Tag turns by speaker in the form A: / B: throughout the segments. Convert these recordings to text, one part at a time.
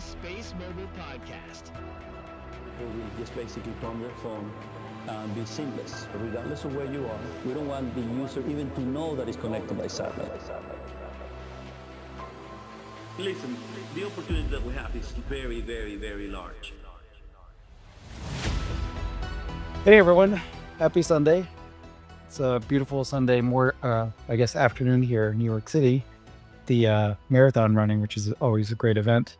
A: Space Mobile Podcast.
B: We just basically from their phone be seamless, regardless of where you are. We don't want the user even to know that it's connected by satellite. Listen, the opportunity that we have is very, very, very large.
C: Hey everyone, happy Sunday. It's a beautiful Sunday, afternoon here in New York City. The marathon running, which is always a great event.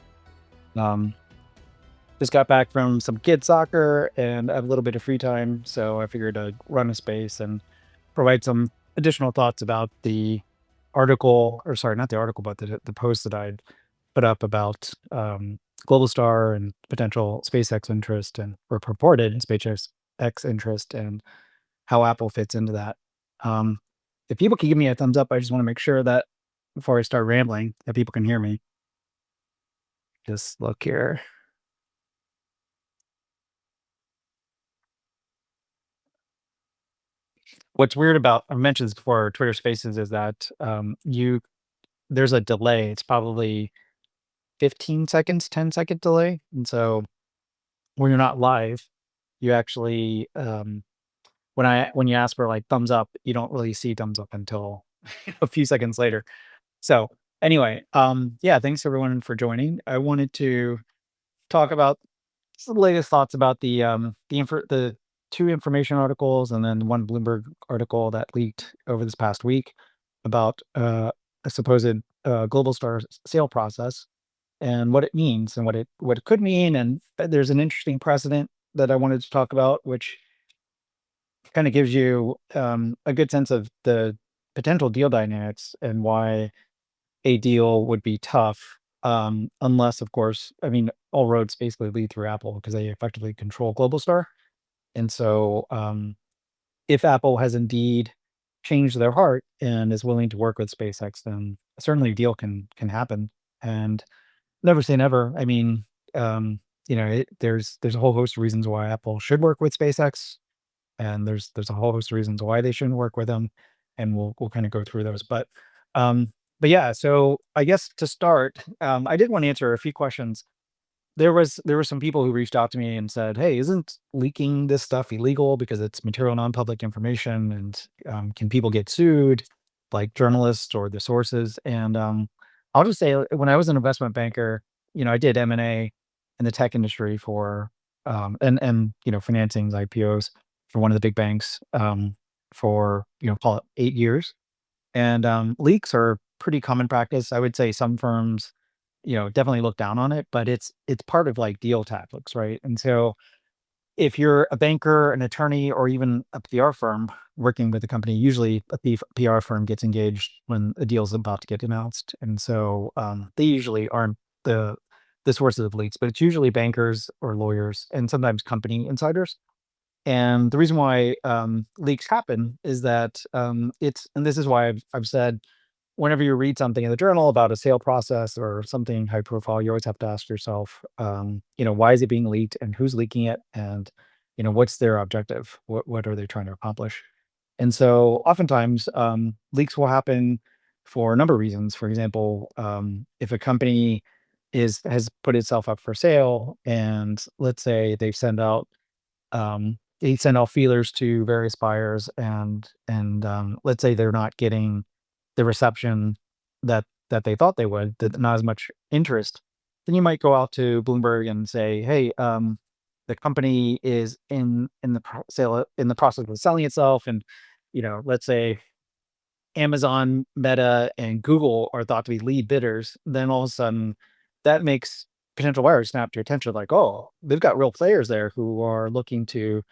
C: Just got back from some kids soccer and I have a little bit of free time, so I figured I'd run a space and provide some additional thoughts about the article, or sorry, not the article, but the post that I'd put up about Globalstar and potential SpaceX interest or purported SpaceX interest and how Apple fits into that. If people can give me a thumbs up, I just want to make sure that before I start rambling, that people can hear me. Just look here. What's weird about, I mentioned this before, Twitter Spaces is that there's a delay. It's probably 15 seconds, 10-second delay. And so when you're not live, you actually when you ask for like thumbs up, you don't really see thumbs up until a few seconds later. So anyway, thanks everyone for joining. I wanted to talk about some latest thoughts about the two information articles and then one Bloomberg article that leaked over this past week about a supposed Globalstar sale process and what it means and what it could mean. And there's an interesting precedent that I wanted to talk about, which kind of gives you a good sense of the potential deal dynamics and why a deal would be tough, unless, of course, I mean, all roads basically lead through Apple because they effectively control Globalstar. And so, if Apple has indeed changed their heart and is willing to work with SpaceX, then certainly a deal can happen. And never say never. I mean, there's a whole host of reasons why Apple should work with SpaceX, and there's a whole host of reasons why they shouldn't work with them, and we'll kind of go through those. But yeah, so I guess to start, I did want to answer a few questions. There were some people who reached out to me and said, "Hey, isn't leaking this stuff illegal because it's material non-public information, and can people get sued, like journalists or the sources?" And I'll just say, when I was an investment banker, I did M&A in the tech industry for and financings, IPOs for one of the big banks for call it 8 years. And leaks are pretty common practice. I would say some firms, definitely look down on it, but it's part of like deal tactics, right? And so if you're a banker, an attorney, or even a PR firm working with a company, usually a PR firm gets engaged when a deal is about to get announced, and so they usually aren't the sources of leaks, but it's usually bankers or lawyers and sometimes company insiders. And the reason why leaks happen is that and this is why I've said, whenever you read something in the journal about a sale process or something high profile, you always have to ask yourself, why is it being leaked and who's leaking it, and what's their objective? What are they trying to accomplish? And so oftentimes leaks will happen for a number of reasons. For example, if a company has put itself up for sale, and let's say they send out feelers to various buyers, and let's say they're not getting the reception that they thought they would, that not as much interest, then you might go out to Bloomberg and say, "Hey, the company is in the process of selling itself," and let's say Amazon, Meta, and Google are thought to be lead bidders. Then all of a sudden, that makes potential buyers snap to your attention, like, "Oh, they've got real players there who are looking to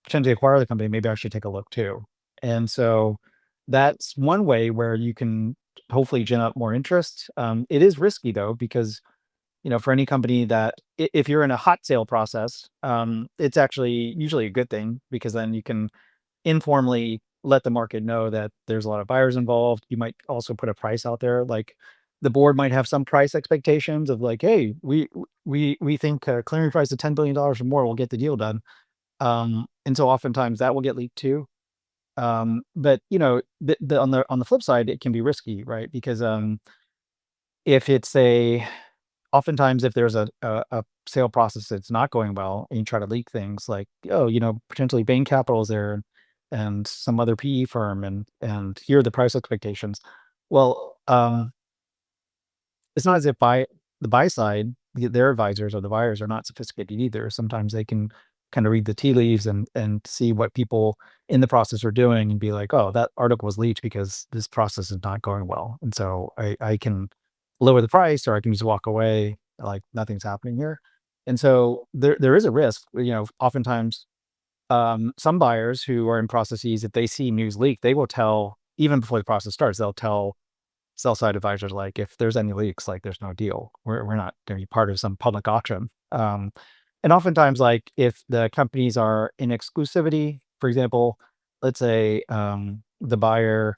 C: potentially acquire the company. Maybe I should take a look too." And so that's one way where you can hopefully gin up more interest. It is risky though, because for any company that if you're in a hot sale process, it's actually usually a good thing, because then you can informally let the market know that there's a lot of buyers involved. You might also put a price out there, like the board might have some price expectations of like, "Hey, we think a clearing price of $10 billion or more will get the deal done." And so oftentimes that will get leaked too. But on the flip side, it can be risky, right? Because if it's oftentimes if there's a sale process that's not going well and you try to leak things like, oh, potentially Bain Capital is there and some other PE firm and here are the price expectations. Well, it's not as if the buy side, their advisors or the buyers are not sophisticated either. Sometimes they can kind of read the tea leaves and see what people in the process are doing and be like, oh, that article was leaked because this process is not going well. And so I can lower the price or I can just walk away like nothing's happening here. And so there is a risk, oftentimes some buyers who are in processes, if they see news leak, they will tell, even before the process starts, they'll tell sell side advisors, like, if there's any leaks, like, there's no deal. We're not going to be part of some public auction. And oftentimes, like, if the companies are in exclusivity, for example, let's say the buyer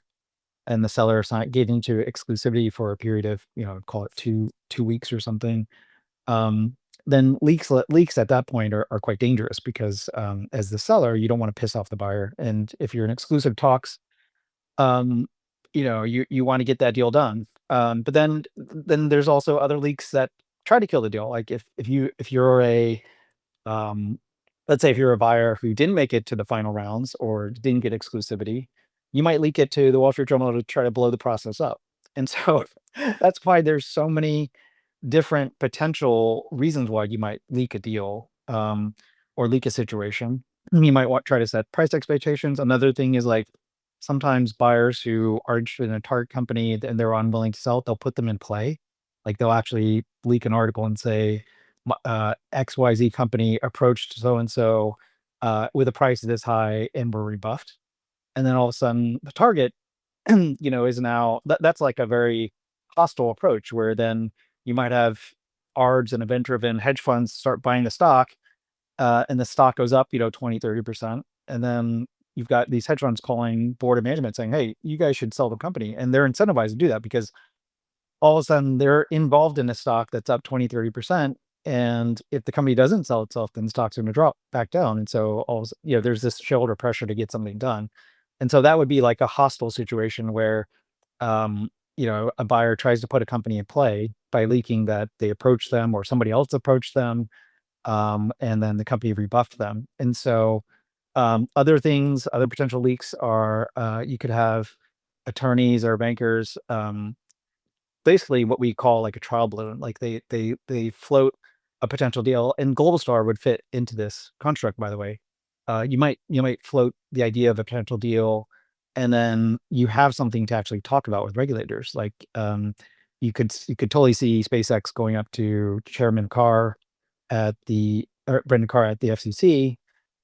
C: and the seller get into exclusivity for a period of, call it two weeks or something. Um, then leaks at that point are quite dangerous because as the seller, you don't want to piss off the buyer. And if you're in exclusive talks, um, you want to get that deal done. But then there's also other leaks that try to kill the deal. Like if you're um, let's say if you're a buyer who didn't make it to the final rounds or didn't get exclusivity, you might leak it to the Wall Street Journal to try to blow the process up. And so that's why there's so many different potential reasons why you might leak a deal, or leak a situation. You might try to set price expectations. Another thing is like sometimes buyers who are interested in a target company and they're unwilling to sell it, they'll put them in play. Like they'll actually leak an article and say, XYZ company approached so and so with a price this high and were rebuffed. And then all of a sudden the target is now that's like a very hostile approach where then you might have ARDs and event-driven hedge funds start buying the stock, and the stock goes up, 20, 30%. And then you've got these hedge funds calling board of management saying, hey, you guys should sell the company. And they're incentivized to do that because all of a sudden they're involved in a stock that's up 20, 30%. And if the company doesn't sell itself, then the stock's going to drop back down. And so there's this shareholder pressure to get something done. And so that would be like a hostile situation where, a buyer tries to put a company in play by leaking that they approached them or somebody else approached them, and then the company rebuffed them. And so other potential leaks are you could have attorneys or bankers, basically what we call like a trial balloon. Like they float a potential deal, and Globalstar would fit into this construct, by the way. You might float the idea of a potential deal, and then you have something to actually talk about with regulators. Like you could totally see SpaceX going up to Chairman Carr Brendan Carr at the FCC,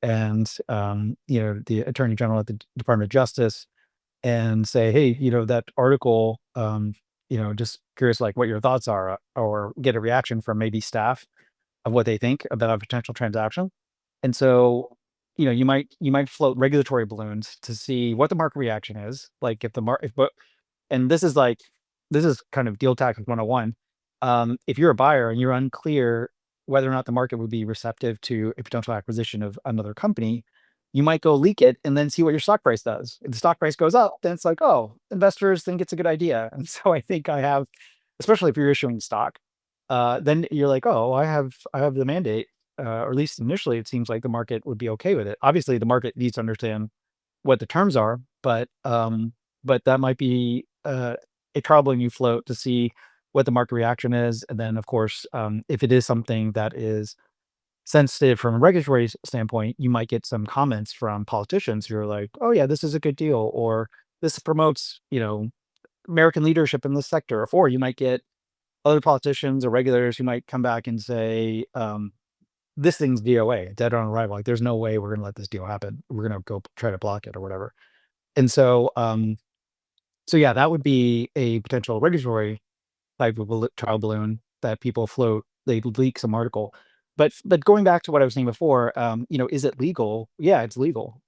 C: and the Attorney General at the Department of Justice, and say, hey, that article, just curious, like what your thoughts are, or get a reaction from maybe staff of what they think about a potential transaction. And so, you might float regulatory balloons to see what the market reaction is. Like if the market, but and this is kind of deal tactics 101. If you're a buyer and you're unclear whether or not the market would be receptive to a potential acquisition of another company, you might go leak it and then see what your stock price does. If the stock price goes up, then it's like, oh, investors think it's a good idea. And so I think especially if you're issuing stock, then you're like, oh, I have the mandate, or at least initially, it seems like the market would be okay with it. Obviously, the market needs to understand what the terms are, but that might be a troubling you float to see what the market reaction is. And then, of course, if it is something that is sensitive from a regulatory standpoint, you might get some comments from politicians who are like, "Oh yeah, this is a good deal," or "This promotes, American leadership in this sector." Or you might get other politicians or regulators who might come back and say, "This thing's DOA, dead on arrival. Like, there's no way we're going to let this deal happen. We're going to go try to block it or whatever." And so yeah, that would be a potential regulatory type of trial balloon that people float. They leak some article. But going back to what I was saying before, is it legal? Yeah, it's legal.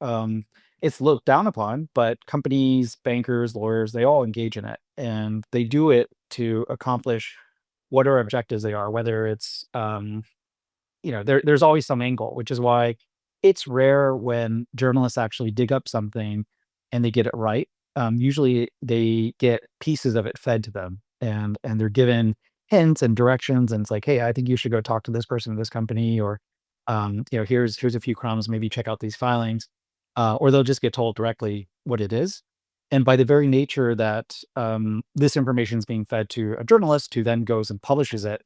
C: It's looked down upon, but companies, bankers, lawyers, they all engage in it, and they do it to accomplish whatever objectives they are. Whether it's there's always some angle, which is why it's rare when journalists actually dig up something and they get it right. Usually they get pieces of it fed to them, and they're given hints and directions, and it's like, hey, I think you should go talk to this person in this company, or here's a few crumbs, maybe check out these filings, or they'll just get told directly what it is. And by the very nature that this information is being fed to a journalist who then goes and publishes it,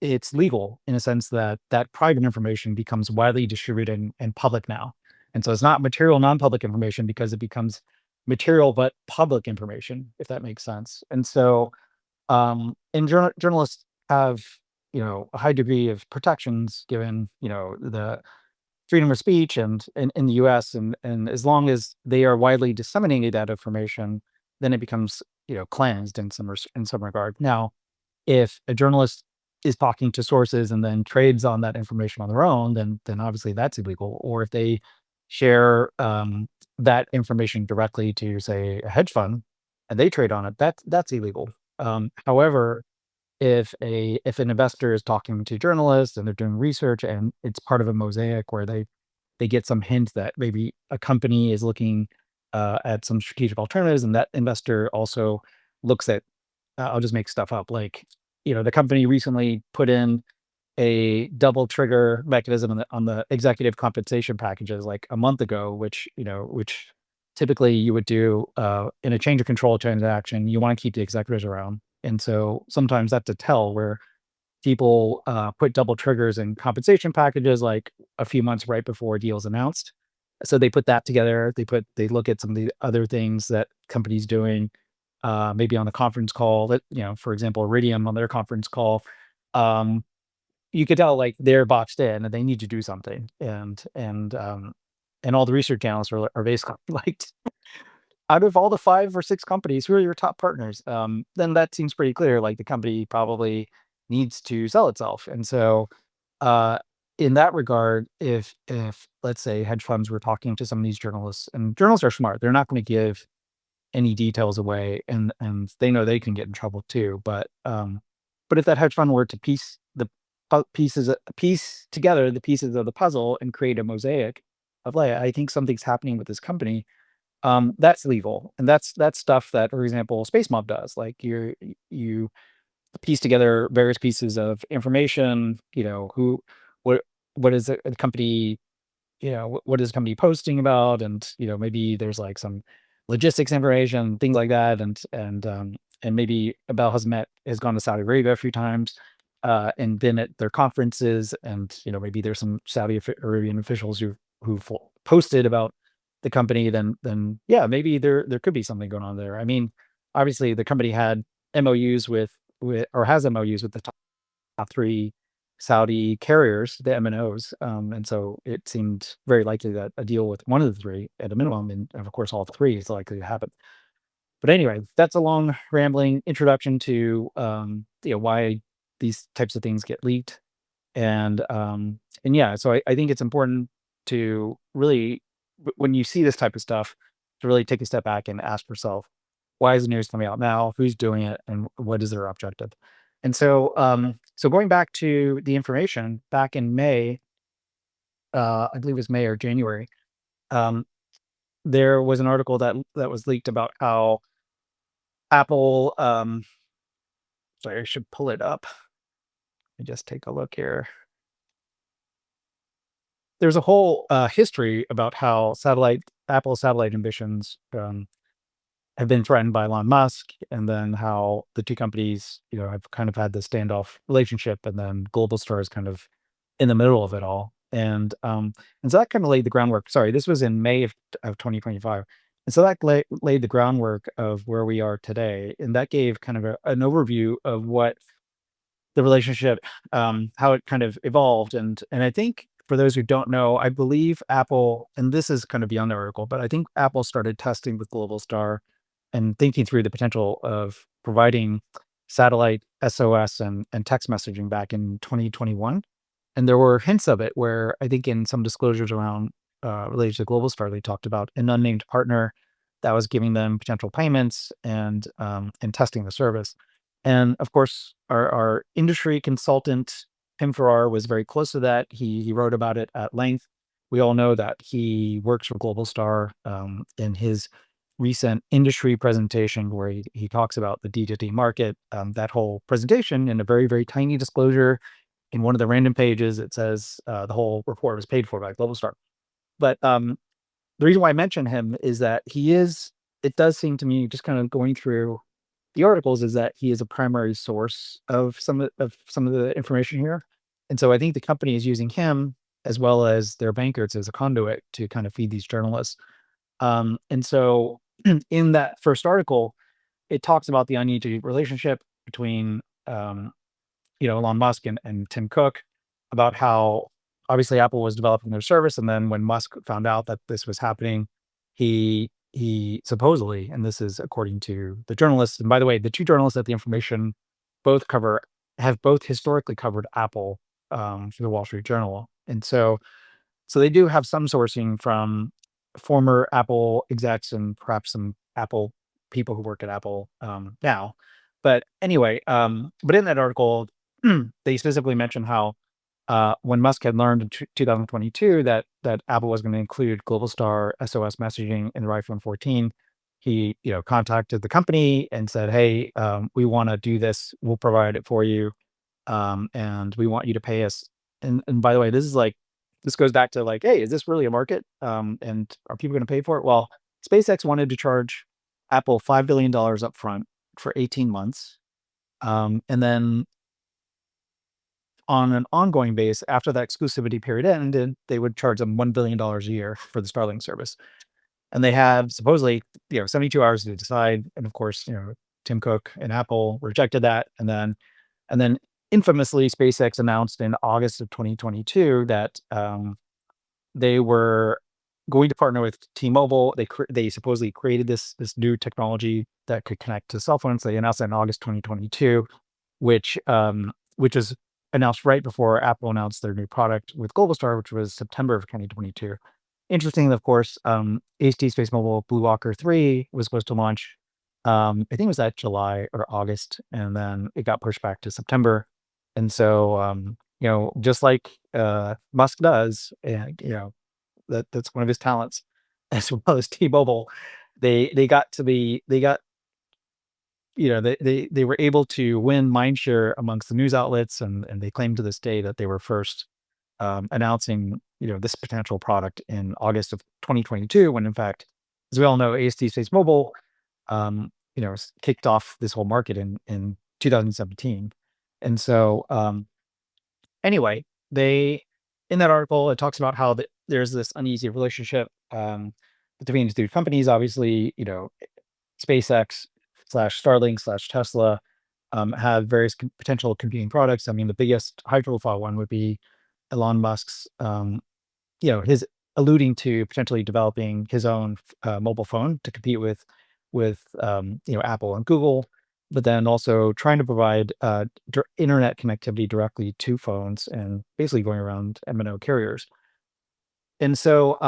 C: it's legal in a sense that that private information becomes widely distributed and public now. And so it's not material non-public information because it becomes material but public information, if that makes sense. And so and journalists have, a high degree of protections given, the freedom of speech and in the US, and as long as they are widely disseminating that information, then it becomes, cleansed in in some regard. Now, if a journalist is talking to sources and then trades on that information on their own, then obviously that's illegal. Or if they share that information directly to, say, a hedge fund, and they trade on it, that's illegal. However, if an investor is talking to journalists and they're doing research and it's part of a mosaic where they get some hint that maybe a company is looking at some strategic alternatives, and that investor also looks at, I'll just make stuff up, like, the company recently put in a double trigger mechanism on the executive compensation packages like a month ago, which typically you would do in a change of control transaction. You want to keep the executives around, and so sometimes that's a tell where people put double triggers in compensation packages like a few months right before a deal is announced. So they put that together. They look at some of the other things that companies doing, maybe on the conference call. That, for example, Iridium on their conference call. Um, you could tell, like, they're boxed in and they need to do something, and all the research analysts are basically like, out of all the 5 or 6 companies, who are your top partners? Then that seems pretty clear, like, the company probably needs to sell itself, and so, uh, in that regard, if, let's say, hedge funds were talking to some of these journalists, and journalists are smart, they're not gonna give any details away, and they know they can get in trouble too, but if that hedge fund were to piece together the pieces of the puzzle and create a mosaic of, like, I think something's happening with this company, that's legal, and that's stuff that, for example, Space Mob does. Like, you piece together various pieces of information. Who, what, what is a company? What is the company posting about? And maybe there's like some logistics information, things like that, and maybe Abel has gone to Saudi Arabia a few times, and been at their conferences, and maybe there's some Saudi Arabian officials who've posted about the company. Then yeah, maybe there could be something going on there. I mean, obviously the company had MOUs with or has MOUs with the top 3 Saudi carriers, the MNOs, and so it seemed very likely that a deal with one of the 3 at a minimum, and of course all 3 is likely to happen. But anyway, that's a long rambling introduction to, why these types of things get leaked. And yeah, so I think it's important to really, when you see this type of stuff, to really take a step back and ask yourself, why is the news coming out now? Who's doing it? And what is their objective? And so going back to the information back in May, I believe it was May or January, um, there was an article that was leaked about how Apple, sorry, I should pull it up. Let me just take a look here. There's a whole history about how Apple satellite ambitions have been threatened by Elon Musk, and then how the 2 companies, have kind of had this standoff relationship, and then Globalstar is kind of in the middle of it all. And so that kind of laid the groundwork. Sorry, this was in May of 2025. And so that laid the groundwork of where we are today. And that gave kind of an overview of what the relationship, how it kind of evolved. And I think for those who don't know, I believe Apple, and this is kind of beyond the article, but I think Apple started testing with Globalstar and thinking through the potential of providing satellite SOS and text messaging back in 2021. And there were hints of it where I think in some disclosures around related to Globalstar, they talked about an unnamed partner that was giving them potential payments and testing the service. And of course, our industry consultant, Tim Farrar, was very close to that. He wrote about it at length. We all know that he works for Globalstar, and his recent industry presentation where he talks about the D2D market. That whole presentation, in a very, very tiny disclosure in one of the random pages, it says the whole report was paid for by Globalstar. But the reason why I mention him is that it does seem to me, just kind of going through the articles, is that he is a primary source of some of the information here. And so I think the company is using him as well as their bankers as a conduit to kind of feed these journalists. And so in that first article, it talks about the uneasy relationship between Elon Musk and Tim Cook, about how obviously Apple was developing their service, and then when Musk found out that this was happening, he supposedly, and this is according to the journalists, and by the way, the two journalists at the information both cover have both historically covered Apple for the Wall Street Journal, and so they do have some sourcing from former Apple execs and perhaps some Apple people who work at Apple now. But anyway, but in that article, they specifically mentioned how when Musk had learned in 2022 that Apple was going to include Globalstar SOS messaging in their iPhone 14, he contacted the company and said, "Hey, we want to do this. We'll provide it for you, and we want you to pay us." And by the way, this goes back to like, hey, is this really a market? And are people going to pay for it? Well, SpaceX wanted to charge Apple $5 billion up front for 18 months. And then on an ongoing base, after that exclusivity period ended, they would charge them $1 billion a year for the Starlink service. And they have supposedly, 72 hours to decide. And of course, Tim Cook and Apple rejected that. And then infamously, SpaceX announced in August of 2022 that they were going to partner with T-Mobile. They supposedly created this new technology that could connect to cell phones. They announced it in August 2022, which is announced right before Apple announced their new product with Globalstar, which was September of 2022. Interesting, of course, HT Space Mobile Blue Walker 3 was supposed to launch, I think it was that July or August, and then it got pushed back to September. And so, just like Musk does, and that's one of his talents, as well as T-Mobile, they got to be they got they were able to win mindshare amongst the news outlets, and they claim to this day that they were first announcing this potential product in August of 2022, when in fact, as we all know, AST Space Mobile kicked off this whole market in 2017. And so anyway, they in that article, it talks about how there's this uneasy relationship between the two companies. Obviously, SpaceX slash Starlink slash Tesla have various potential competing products. I mean, the biggest high profile one would be Elon Musk's, his alluding to potentially developing his own mobile phone to compete with Apple and Google, but then also trying to provide internet connectivity directly to phones and basically going around MNO carriers. And so,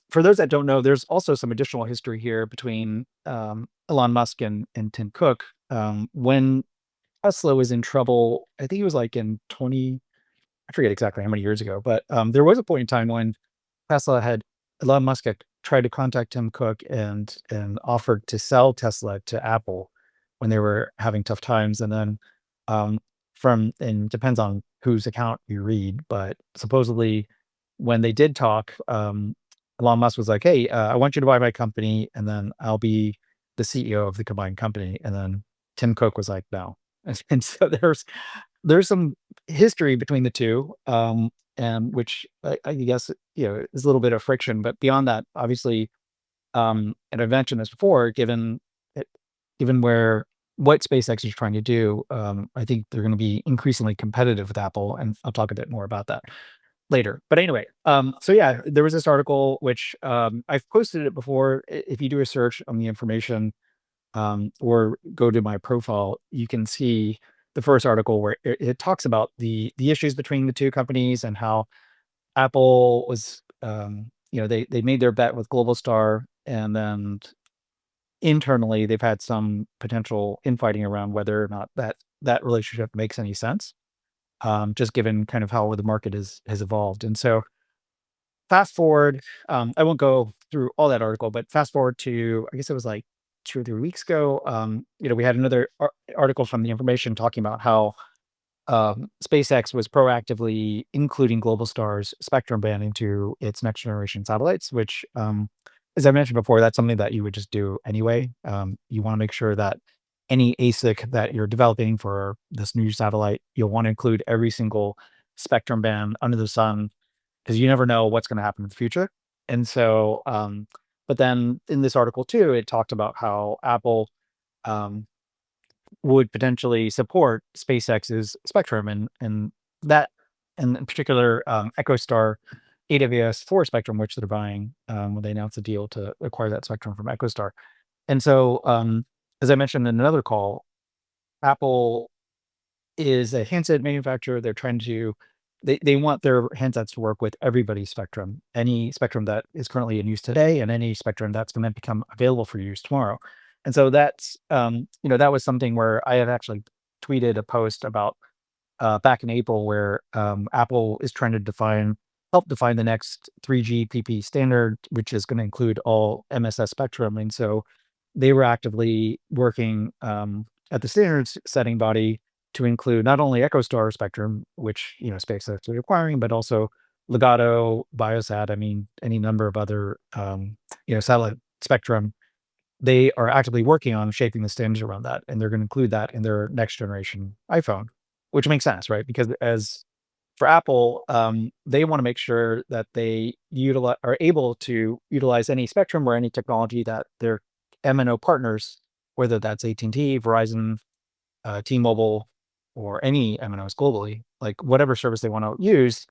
C: for those that don't know, there's also some additional history here between Elon Musk and Tim Cook. When Tesla was in trouble, I think it was like in I forget exactly how many years ago, but there was a point in time when Elon Musk had tried to contact Tim Cook and offered to sell Tesla to Apple when they were having tough times. And then um, and depends on whose account you read, but supposedly when they did talk, Elon Musk was like, "Hey, I want you to buy my company, and then I'll be the CEO of the combined company." And then Tim Cook was like, "No." And so there's some history between the two, and which I guess is a little bit of friction. But beyond that, obviously, and I've mentioned this before, given where what SpaceX is trying to do, I think they're going to be increasingly competitive with Apple, and I'll talk a bit more about that later. But anyway, so yeah, there was this article which I've posted it before. If you do a search on the information, or go to my profile, you can see the first article where it talks about the issues between the two companies and how Apple was, they made their bet with Globalstar, and then internally they've had some potential infighting around whether or not that relationship makes any sense, just given kind of how the market has evolved. And so fast forward, I won't go through all that article, but fast forward to, I guess it was like 2 or 3 weeks ago. We had another article from the Information talking about how SpaceX was proactively including Globalstar's spectrum band into its next generation satellites, which, as I mentioned before, that's something that you would just do anyway. You want to make sure that any ASIC that you're developing for this new satellite, you'll want to include every single spectrum band under the sun, because you never know what's going to happen in the future. And so, but then in this article too, it talked about how Apple um, would potentially support SpaceX's spectrum, and that, and in particular, EchoStar AWS 4 spectrum, which they're buying when they announced a deal to acquire that spectrum from EchoStar. And so, as I mentioned in another call, Apple is a handset manufacturer. They're trying to, they want their handsets to work with everybody's spectrum, any spectrum that is currently in use today, and any spectrum that's going to become available for use tomorrow. And so that's, that was something where I had actually tweeted a post about back in April, where Apple is trying to help define the next 3GPP standard, which is going to include all MSS spectrum. And so they were actively working at the standards setting body to include not only EchoStar spectrum, which SpaceX is acquiring, but also Legato, Biosat. I mean, any number of other satellite spectrum. They are actively working on shaping the standards around that, and they're going to include that in their next generation iPhone, which makes sense, right? Because as for Apple, they want to make sure that they are able to utilize any spectrum or any technology that their MNO partners, whether that's AT&T, Verizon, T-Mobile, or any MNOs globally, like whatever service they want to use,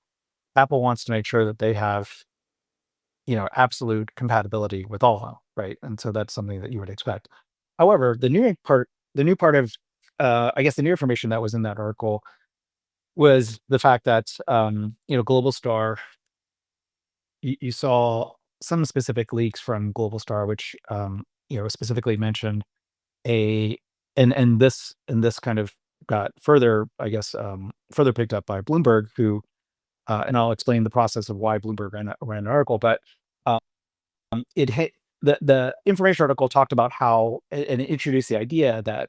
C: Apple wants to make sure that they have absolute compatibility with all of them, right? And so that's something that you would expect. However, the new part of, I guess, the new information that was in that article was the fact that, Globalstar, you saw some specific leaks from Globalstar, which, specifically mentioned a, and this kind of got further, I guess, further picked up by Bloomberg, who, and I'll explain the process of why Bloomberg ran an article, but it hit the Information article talked about how, and it introduced the idea that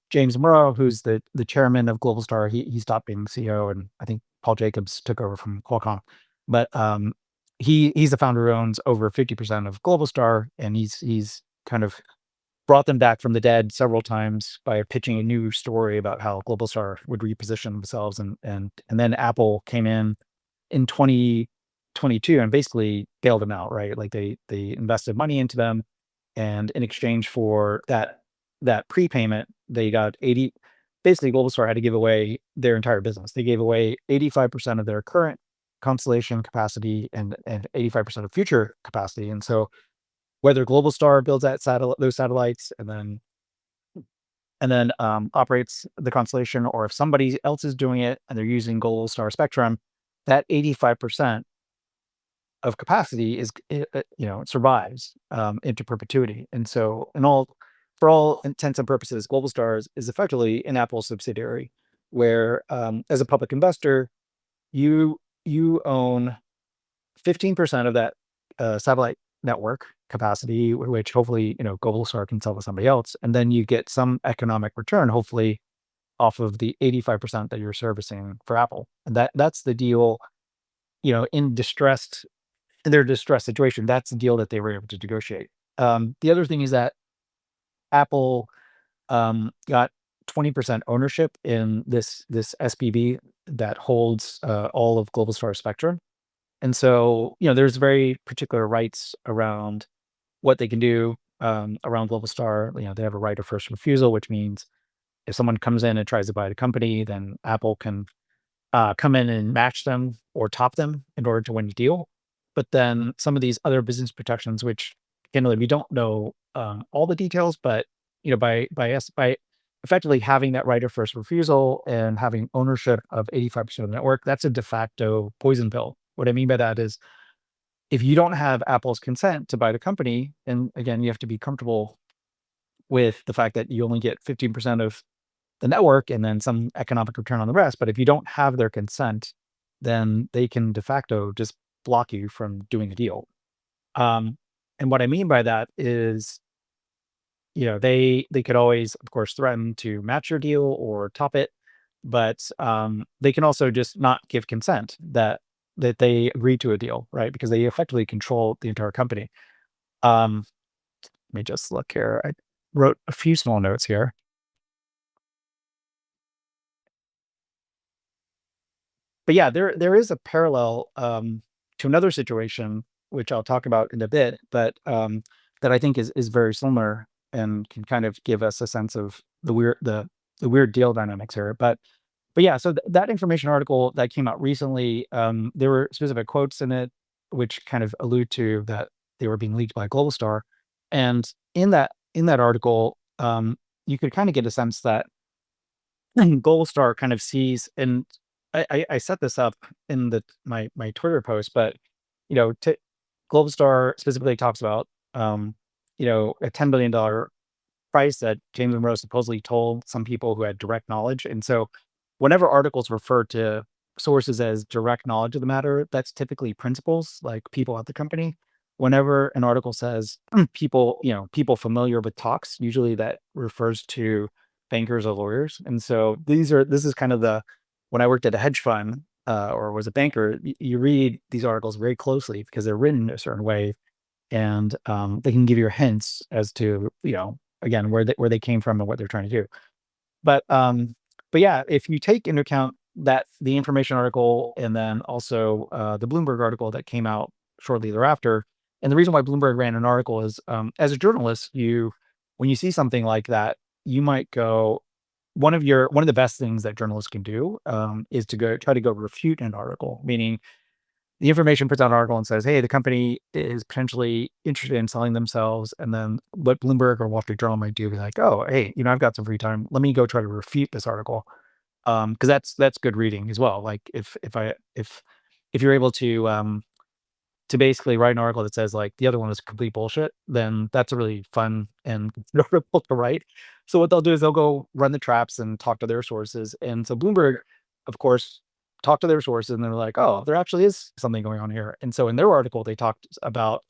C: James Murrow, who's the chairman of Globalstar, he stopped being CEO, and I think Paul Jacobs took over from Qualcomm. But he's the founder who owns over 50% of Globalstar, and he's kind of brought them back from the dead several times by pitching a new story about how Globalstar would reposition themselves, and then Apple came in 2022 and basically bailed them out, right? Like they invested money into them, and in exchange for that prepayment, they got 80. Basically, Globalstar had to give away their entire business. They gave away 85% of their current constellation capacity and 85% of future capacity. And so, whether Globalstar builds those satellites and then operates the constellation, or if somebody else is doing it and they're using Globalstar spectrum, that 85% of capacity survives into perpetuity. And so, for all intents and purposes, Globalstar is effectively an Apple subsidiary, where, as a public investor, you own 15% of that satellite network capacity, which hopefully Globalstar can sell to somebody else, and then you get some economic return, hopefully, off of the 85% that you're servicing for Apple. And that's the deal. In their distressed situation, that's the deal that they were able to negotiate. The other thing is that Apple got 20% ownership in this SPV that holds all of Globalstar spectrum. And so, there's very particular rights around what they can do around Globalstar. They have a right of first refusal, which means if someone comes in and tries to buy the company, then Apple can come in and match them or top them in order to win the deal. But then some of these other business protections, which generally we don't know all the details, but by effectively having that right of first refusal and having ownership of 85% of the network, that's a de facto poison pill. What I mean by that is, if you don't have Apple's consent to buy the company, and again, you have to be comfortable with the fact that you only get 15% of the network and then some economic return on the rest. But if you don't have their consent, then they can de facto just block you from doing a deal. Um, and what I mean by that is, they could always, of course, threaten to match your deal or top it, but they can also just not give consent that they agree to a deal, right? Because they effectively control the entire company. Um, Let me just look here. I wrote a few small notes here. But yeah, there is a parallel to another situation, which I'll talk about in a bit, but that I think is very similar and can kind of give us a sense of the weird deal dynamics here. But yeah, so that information article that came out recently, there were specific quotes in it which kind of allude to that they were being leaked by Globalstar, and in that article, you could kind of get a sense that Goldstar kind of sees, and I set this up in my Twitter post, but Goldstar specifically talks about a $10 billion price that James Monroe supposedly told some people who had direct knowledge. And so whenever articles refer to sources as direct knowledge of the matter, that's typically principals, like people at the company. Whenever an article says people familiar with talks, usually that refers to bankers or lawyers. And so this is kind of when I worked at a hedge fund or was a banker, you read these articles very closely because they're written a certain way, and they can give you hints as to again where they came from and what they're trying to do. But yeah, if you take into account that the information article and then also the Bloomberg article that came out shortly thereafter, and the reason why Bloomberg ran an article is, as a journalist, when you see something like that, you might go, one of the best things that journalists can do is to try to go refute an article, meaning the information puts out an article and says, hey, the company is potentially interested in selling themselves. And then what Bloomberg or Wall Street Journal might do be like, oh, hey, I've got some free time. Let me go try to refute this article. Because that's good reading as well. Like if you're able to basically write an article that says like the other one is complete bullshit, then that's a really fun and good article to write. So what they'll do is they'll go run the traps and talk to their sources. And so Bloomberg, of course, talked to their sources and they're like, oh, there actually is something going on here. And so in their article, they talked about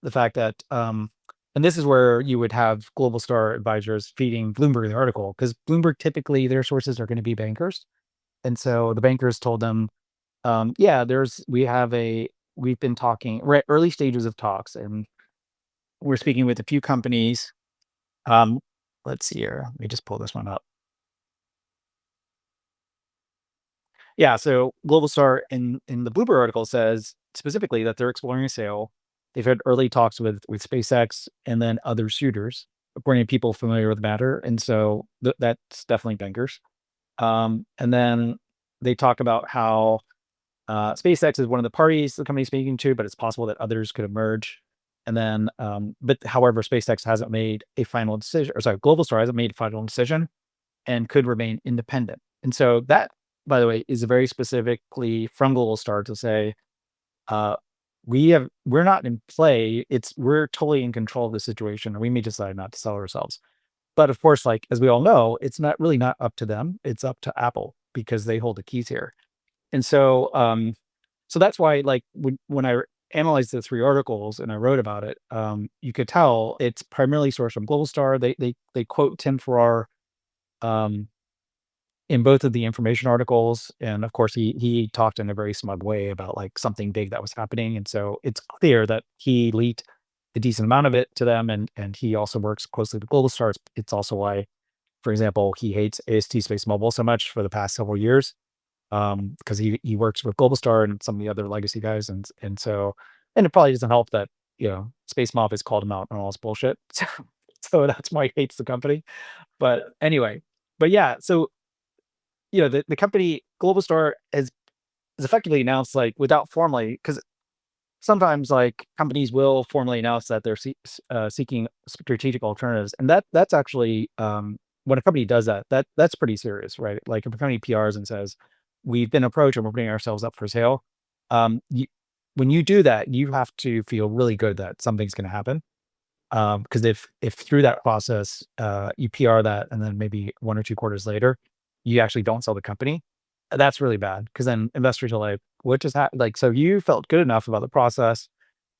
C: the fact that, and this is where you would have Global Star advisors feeding Bloomberg the article, because Bloomberg typically their sources are going to be bankers. And so the bankers told them, yeah, we've been talking, we're at early stages of talks and we're speaking with a few companies. Um, let's see here. Let me just pull this one up. Yeah, so Globalstar in the Bloomberg article says specifically that they're exploring a sale. They've had early talks with SpaceX and then other suitors, according to people familiar with the matter. And so that's definitely bankers. And then they talk about how SpaceX is one of the parties the company's speaking to, but it's possible that others could emerge. And then, but however, SpaceX hasn't made a final decision, or sorry, Globalstar hasn't made a final decision and could remain independent. And so that, by the way, is very specifically from Globalstar to say, uh, we're not in play. We're totally in control of the situation, and we may decide not to sell ourselves. But of course, like as we all know, it's not up to them. It's up to Apple because they hold the keys here. And so, so that's why, like, when I analyzed the three articles and I wrote about it, you could tell it's primarily sourced from Globalstar. They quote Tim Farrar um, in both of the information articles, and of course, he talked in a very smug way about like something big that was happening, and so it's clear that he leaked a decent amount of it to them, and he also works closely with Globalstar. It's also why, for example, he hates AST Space Mobile so much for the past several years, because he works with Globalstar and some of the other legacy guys, and so, and it probably doesn't help that Space Mob has called him out on all his bullshit, so that's why he hates the company. But anyway, but yeah, so the company Globalstar has effectively announced, like, without formally, because sometimes like companies will formally announce that they're seeking strategic alternatives, and that's actually when a company does that, that's pretty serious, right? Like if a company PRs and says we've been approached and we're putting ourselves up for sale, you, when you do that, you have to feel really good that something's going to happen. Because if through that process you PR that and then maybe 1 or 2 quarters later you actually don't sell the company, that's really bad because then investors are like, what just happened? Like, so you felt good enough about the process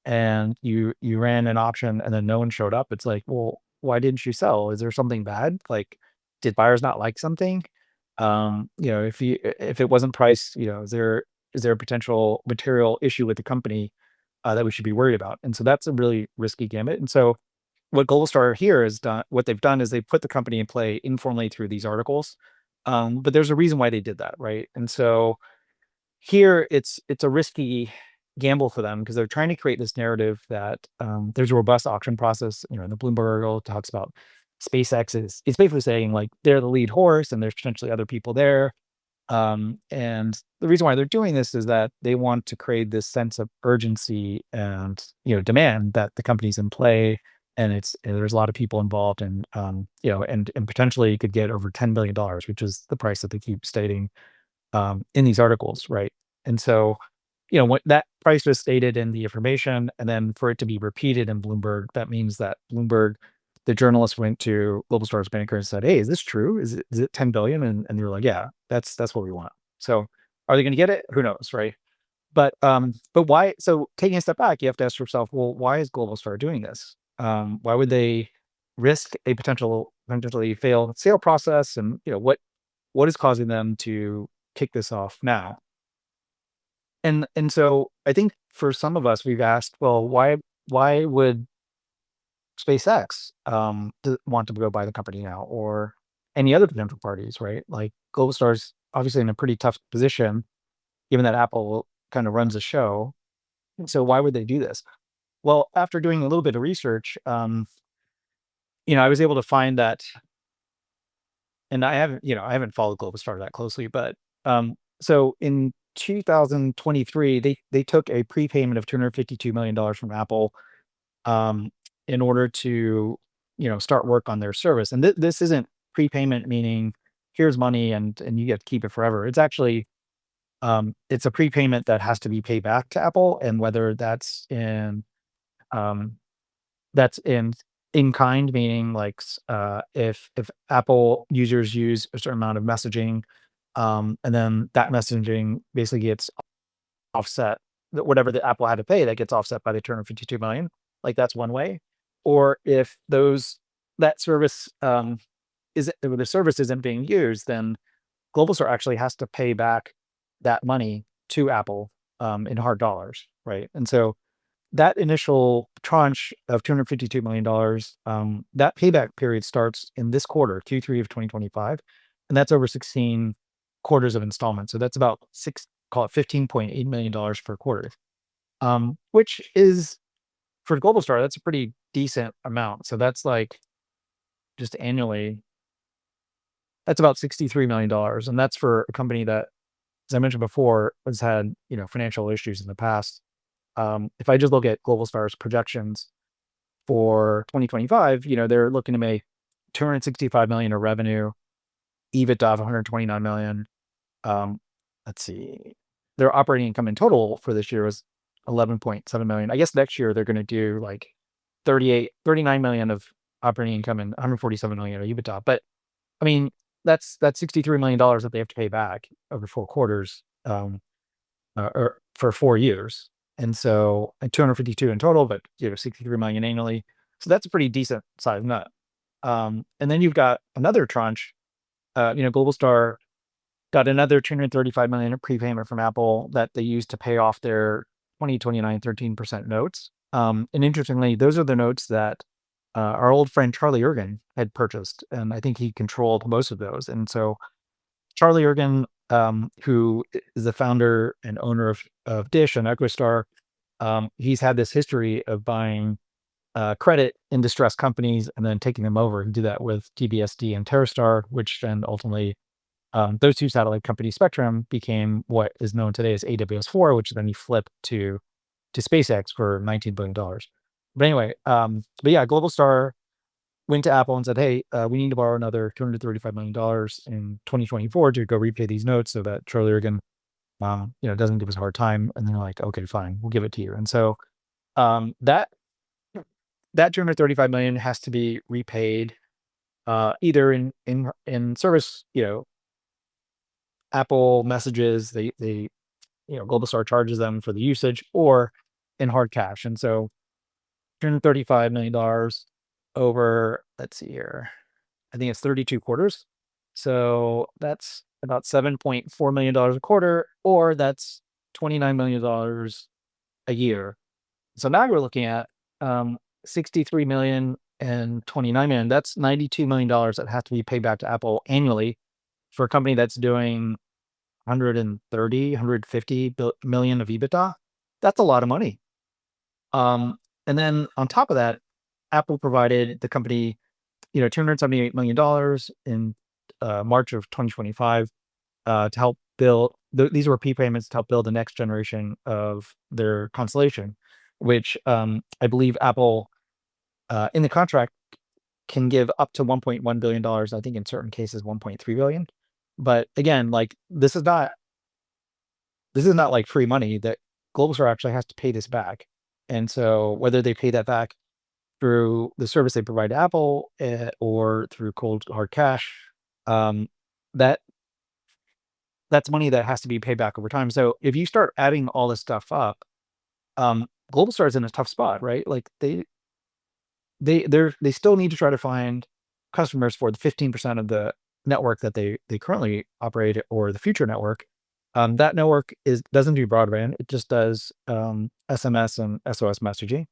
C: and you ran an auction and then no one showed up. It's like, well, why didn't you sell? Is there something bad? Like, did buyers not like something? If it wasn't priced, is there a potential material issue with the company that we should be worried about? And so that's a really risky gamut. And so what Globalstar here has done, what they've done is they put the company in play informally through these articles. But there's a reason why they did that, right? And so here it's a risky gamble for them because they're trying to create this narrative that there's a robust auction process. In the Bloomberg article talks about SpaceX is it's basically saying like they're the lead horse and there's potentially other people there. And the reason why they're doing this is that they want to create this sense of urgency and demand that the company's in play, and there's a lot of people involved, and potentially could get over $10 billion, which is the price that they keep stating in these articles, right? And so, what that price was stated in the information, and then for it to be repeated in Bloomberg, that means that Bloomberg, the journalist went to Globalstar's banker and said, "Hey, is this true? Is it 10 billion?" And they were like, "Yeah, that's what we want." So, are they going to get it? Who knows, right? But why? So, taking a step back, you have to ask yourself, well, why is Globalstar doing this? Why would they risk a potentially failed sale process? And what is causing them to kick this off now? And so I think for some of us, we've asked, well, why would SpaceX want to go buy the company now, or any other potential parties, right? Like Globalstar's obviously in a pretty tough position, given that Apple kind of runs the show. And so why would they do this? Well, after doing a little bit of research, I was able to find that, and I haven't followed Globalstar that closely, but so in 2023, they took a prepayment of $252 million from Apple um, in order to start work on their service. And this isn't prepayment meaning here's money and you get to keep it forever. It's actually it's a prepayment that has to be paid back to Apple, and whether um, that's in kind, meaning like if Apple users use a certain amount of messaging, and then that messaging basically gets offset, whatever the Apple had to pay, that gets offset by the 252 million. Like that's one way. Or if that service the service isn't being used, then Globalstar actually has to pay back that money to Apple in hard dollars, right? And so that initial tranche of $252 million, that payback period starts in this quarter, Q3 of 2025, and that's over 16 quarters of installments. So that's about call it $15.8 million per quarter, which is for Globalstar, that's a pretty decent amount. So that's like just annually, that's about $63 million, and that's for a company that, as I mentioned before, has had financial issues in the past. If I just look at Globalstar's projections for 2025, they're looking to make 265 million of revenue, EBITDA of 129 million. Let's see, their operating income in total for this year was 11.7 million. I guess next year they're going to do like 39 million of operating income and 147 million of EBITDA. But I mean, that's $63 million that they have to pay back over 4 quarters, or for 4 years. And so, and 252 in total, but 63 million annually. So that's a pretty decent size nut. And then you've got another tranche. Globalstar got another 235 million of prepayment from Apple that they used to pay off their 2029 13% notes. And interestingly, those are the notes that our old friend Charlie Ergen had purchased, and I think he controlled most of those. And so Charlie Ergen, who is the founder and owner of Dish and EchoStar, he's had this history of buying credit in distressed companies and then taking them over. He did that with TBSD and TerraStar, which then ultimately, those two satellite companies, Spectrum, became what is known today as AWS4, which then he flipped to SpaceX for $19 billion. But anyway, but yeah, Globalstar went to Apple and said, "Hey, we need to borrow another $235 million in 2024 to go repay these notes so that Charlie Ergen, doesn't give us a hard time." And they're like, "Okay, fine, we'll give it to you." And so that 235 million has to be repaid either in service, Apple messages. They Globalstar charges them for the usage or in hard cash. And so $235 million over, let's see here, I think it's 32 quarters. So that's about $7.4 million a quarter, or that's $29 million a year. So now we're looking at 63 million and 29 million. That's $92 million that has to be paid back to Apple annually for a company that's doing 130, 150 million of EBITDA. That's a lot of money. And then on top of that, Apple provided the company, $278 million in March of 2025 to help build. These were prepayments to help build the next generation of their constellation, which I believe Apple in the contract can give up to $1.1 billion. I think in certain cases 1.3 billion. But again, like this is not like free money. That Globalstar actually has to pay this back. And so whether they pay that back through the service they provide to Apple or through cold hard cash, um, that that's money that has to be paid back over time. So if you start adding all this stuff up, Globalstar is in a tough spot, right? Like they still need to try to find customers for the 15% of the network that they currently operate, or the future network. That network doesn't do broadband; it just does SMS and SOS messaging.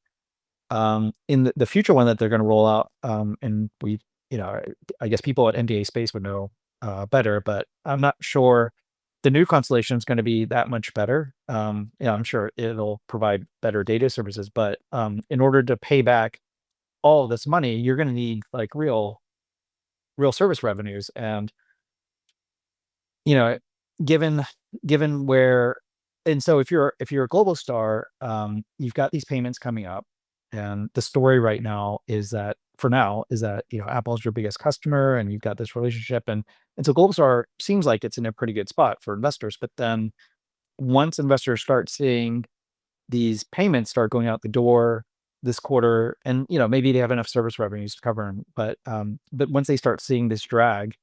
C: In the future one that they're going to roll out, and I guess people at NDA Space would know better, but I'm not sure the new constellation is going to be that much better. I'm sure it'll provide better data services, but in order to pay back all of this money, you're going to need like real service revenues. And you know, given where, and so if you're a global star, you've got these payments coming up, and the story right now is that for now is that Apple's your biggest customer, and you've got this relationship, and so Globalstar seems like it's in a pretty good spot for investors. But then once investors start seeing these payments start going out the door this quarter, and maybe they have enough service revenues to cover them, but once they start seeing this drag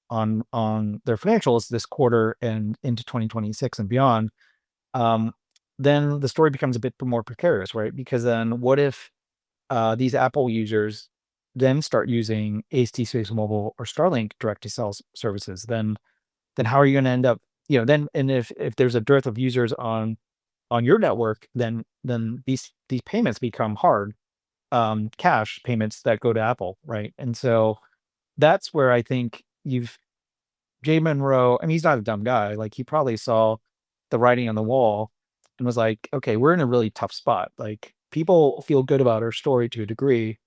C: on their financials this quarter and into 2026 and beyond, um, then the story becomes a bit more precarious, right? Because then what if these Apple users then start using AST Space Mobile or Starlink direct to cell services? Then how are you going to end up? Then, and if there's a dearth of users on your network, then these payments become hard cash payments that go to Apple, right? And so that's where I think Jay Monroe, I mean, he's not a dumb guy. Like, he probably saw the writing on the wall and was like, okay, we're in a really tough spot. Like, people feel good about our story to a degree,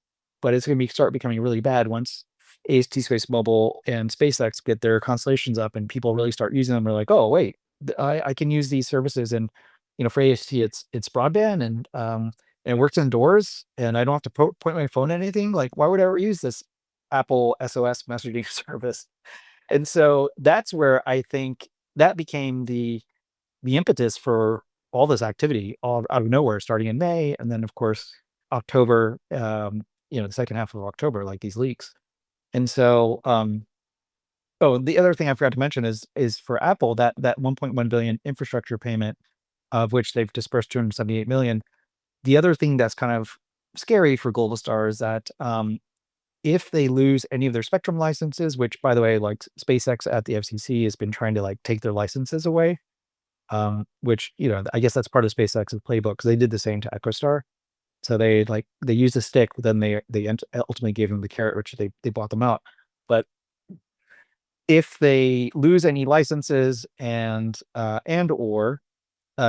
C: but it's going to start becoming really bad once AST Space Mobile and SpaceX get their constellations up and people really start using them. They're like, oh, wait, I can use these services. And, for AST, it's broadband, and it works indoors, and I don't have to point my phone at anything. Like, why would I ever use this Apple SOS messaging service? And so that's where I think that became the impetus for all this activity all out of nowhere, starting in May, and then of course October, the second half of October, like these leaks. And so, oh, the other thing I forgot to mention is for Apple, that 1.1 billion infrastructure payment, of which they've dispersed 278 million. The other thing that's kind of scary for Globalstar is that if they lose any of their spectrum licenses, which by the way, like SpaceX at the FCC has been trying to like take their licenses away, which I guess that's part of SpaceX's playbook, because they did the same to EchoStar. So they used the stick, but then they ultimately gave them the carrot, which they bought them out. But if they lose any licenses and or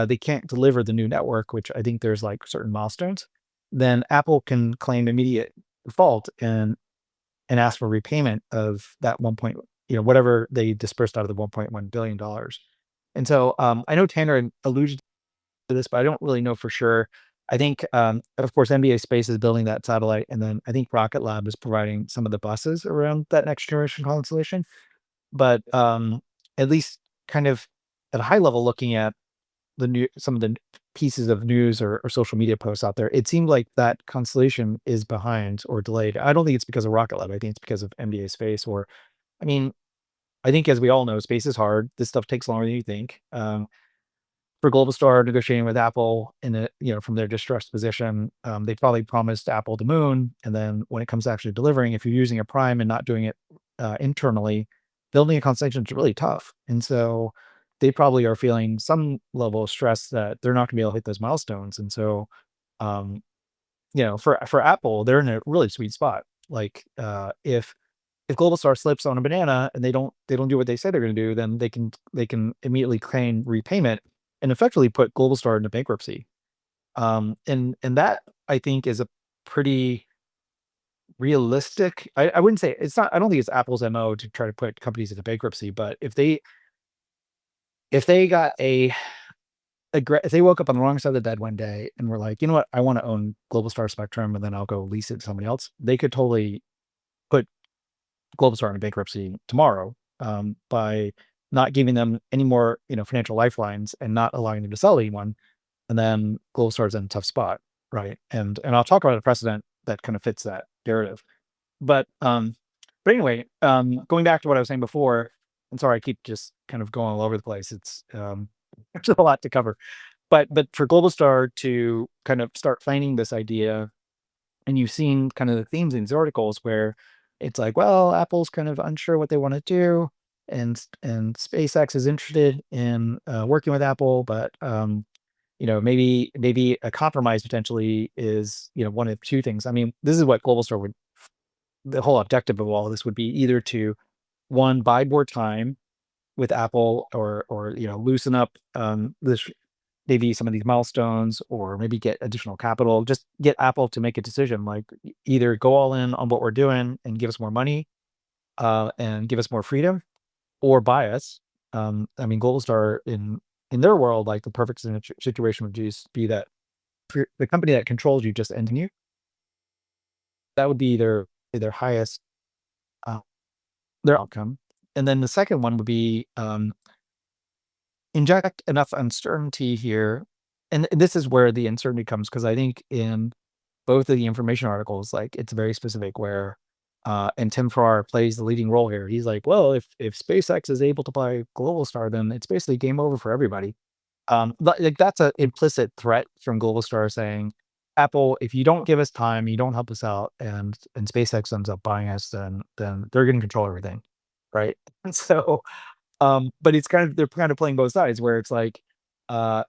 C: they can't deliver the new network, which I think there's like certain milestones, then Apple can claim immediate default and ask for repayment of that whatever they dispersed out of the $1.1 billion. And so I know Tanner alluded to this, but I don't really know for sure. I think, of course, NBA Space is building that satellite, and then I think Rocket Lab is providing some of the buses around that next generation constellation. But at least kind of at a high level, looking at some of the pieces of news or social media posts out there, it seemed like that constellation is behind or delayed. I don't think it's because of Rocket Lab. I think it's because of MDA Space. Or, I mean, I think as we all know, space is hard. This stuff takes longer than you think. for Globalstar negotiating with Apple in a, from their distressed position, they probably promised Apple the moon, and then when it comes to actually delivering, if you're using a prime and not doing it internally, building a constellation is really tough. And so they probably are feeling some level of stress that they're not going to be able to hit those milestones. And so, um, for Apple, they're in a really sweet spot. Like, if Globalstar slips on a banana and they don't do what they say they're going to do, then they can immediately claim repayment and effectively put Globalstar into bankruptcy. And that, I think, is a pretty realistic. I wouldn't say it's not. I don't think it's Apple's MO to try to put companies into bankruptcy. But if they got if they woke up on the wrong side of the bed one day and were like, you know what, I want to own Globalstar Spectrum and then I'll go lease it to somebody else, they could totally put Globalstar into bankruptcy tomorrow, by not giving them any more, financial lifelines and not allowing them to sell anyone. And then Globalstar's in a tough spot, right? And I'll talk about a precedent that kind of fits that narrative. But anyway, going back to what I was saying before, and sorry, I keep just kind of going all over the place. It's there's a lot to cover. But for Globalstar to kind of start planning this idea, and you've seen kind of the themes in these articles where it's like, well, Apple's kind of unsure what they want to do, and SpaceX is interested in working with Apple, but maybe a compromise potentially is one of two things. I mean, this is what Globalstar would. The whole objective of all of this would be either to, one, buy more time with Apple, or loosen up this, maybe some of these milestones, or maybe get additional capital, just get Apple to make a decision, like either go all in on what we're doing and give us more money, and give us more freedom, or buy us. I mean, Globalstar in their world, like the perfect situation would just be that the company that controls you just ending you. That would be their highest, uh, their outcome. And then the second one would be, inject enough uncertainty here. And this is where the uncertainty comes, because I think in both of the information articles, like, it's very specific where, and Tim Farrar plays the leading role here. He's like, well, if SpaceX is able to buy Globalstar, then it's basically game over for everybody. Like, that's an implicit threat from Globalstar saying, Apple, if you don't give us time, you don't help us out, and SpaceX ends up buying us, then they're going to control everything, right? And so, but it's kind of, they're kind of playing both sides where it's like, uh,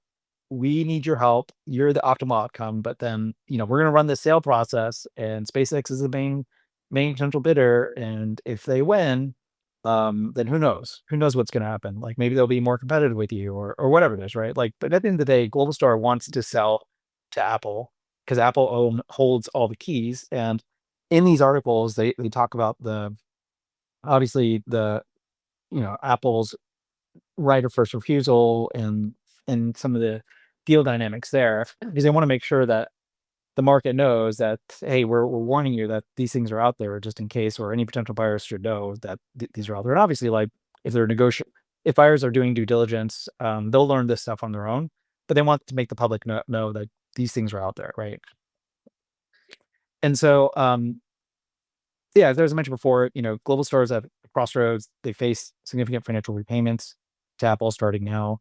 C: we need your help. You're the optimal outcome, but then, we're going to run the sale process, and SpaceX is the main potential bidder. And if they win, then who knows? Who knows what's going to happen? Like, maybe they'll be more competitive with you, or whatever it is, right? Like, but at the end of the day, Globalstar wants to sell to Apple because Apple holds all the keys. And in these articles, they talk about obviously Apple's right of first refusal, and some of the deal dynamics there, because they want to make sure that the market knows that, hey, we're warning you that these things are out there just in case, or any potential buyers should know that these are out there. And obviously, like, if buyers are doing due diligence, they'll learn this stuff on their own, but they want to make the public know that these things are out there, right? And so, yeah, as I mentioned before, Globalstar is at a crossroads. They face significant financial repayments to Apple starting now.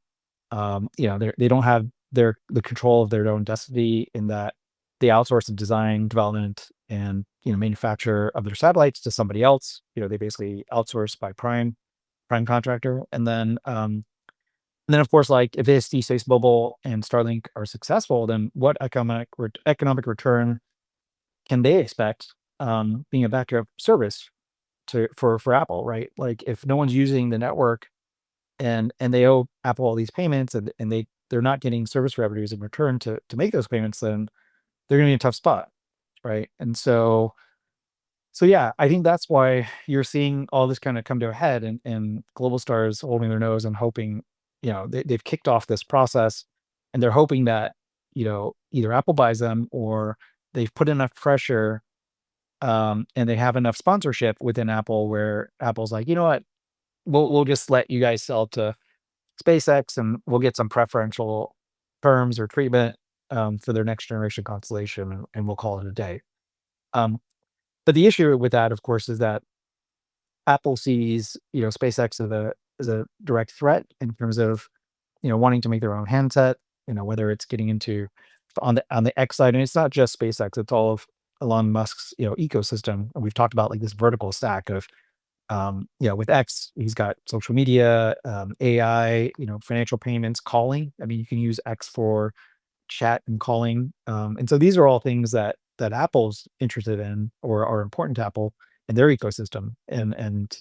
C: They don't have the control of their own destiny, in that they outsource the design, development, and manufacture of their satellites to somebody else. They basically outsource by prime contractor. And then of course, like, if AST, Space Mobile, and Starlink are successful, then what economic return can they expect, being a backup service for Apple, right? Like, if no one's using the network, and they owe Apple all these payments, and they're not getting service revenues in return to make those payments, then they're gonna be in a tough spot, right? And so yeah, I think that's why you're seeing all this kind of come to a head, and Globalstar is holding their nose and hoping, they've kicked off this process, and they're hoping that, either Apple buys them, or they've put enough pressure, and they have enough sponsorship within Apple where Apple's like, you know what, we'll just let you guys sell to SpaceX, and we'll get some preferential terms or treatment, for their next generation constellation, and we'll call it a day. Um, but the issue with that, of course, is that Apple sees, SpaceX as a direct threat in terms of wanting to make their own handset, whether it's getting into on the X side, and it's not just SpaceX, it's all of Elon Musk's, ecosystem. And we've talked about like this vertical stack of, with X, he's got social media, AI, financial payments, calling. I mean, you can use X for chat and calling. And so these are all things that Apple's interested in or are important to Apple and their ecosystem. And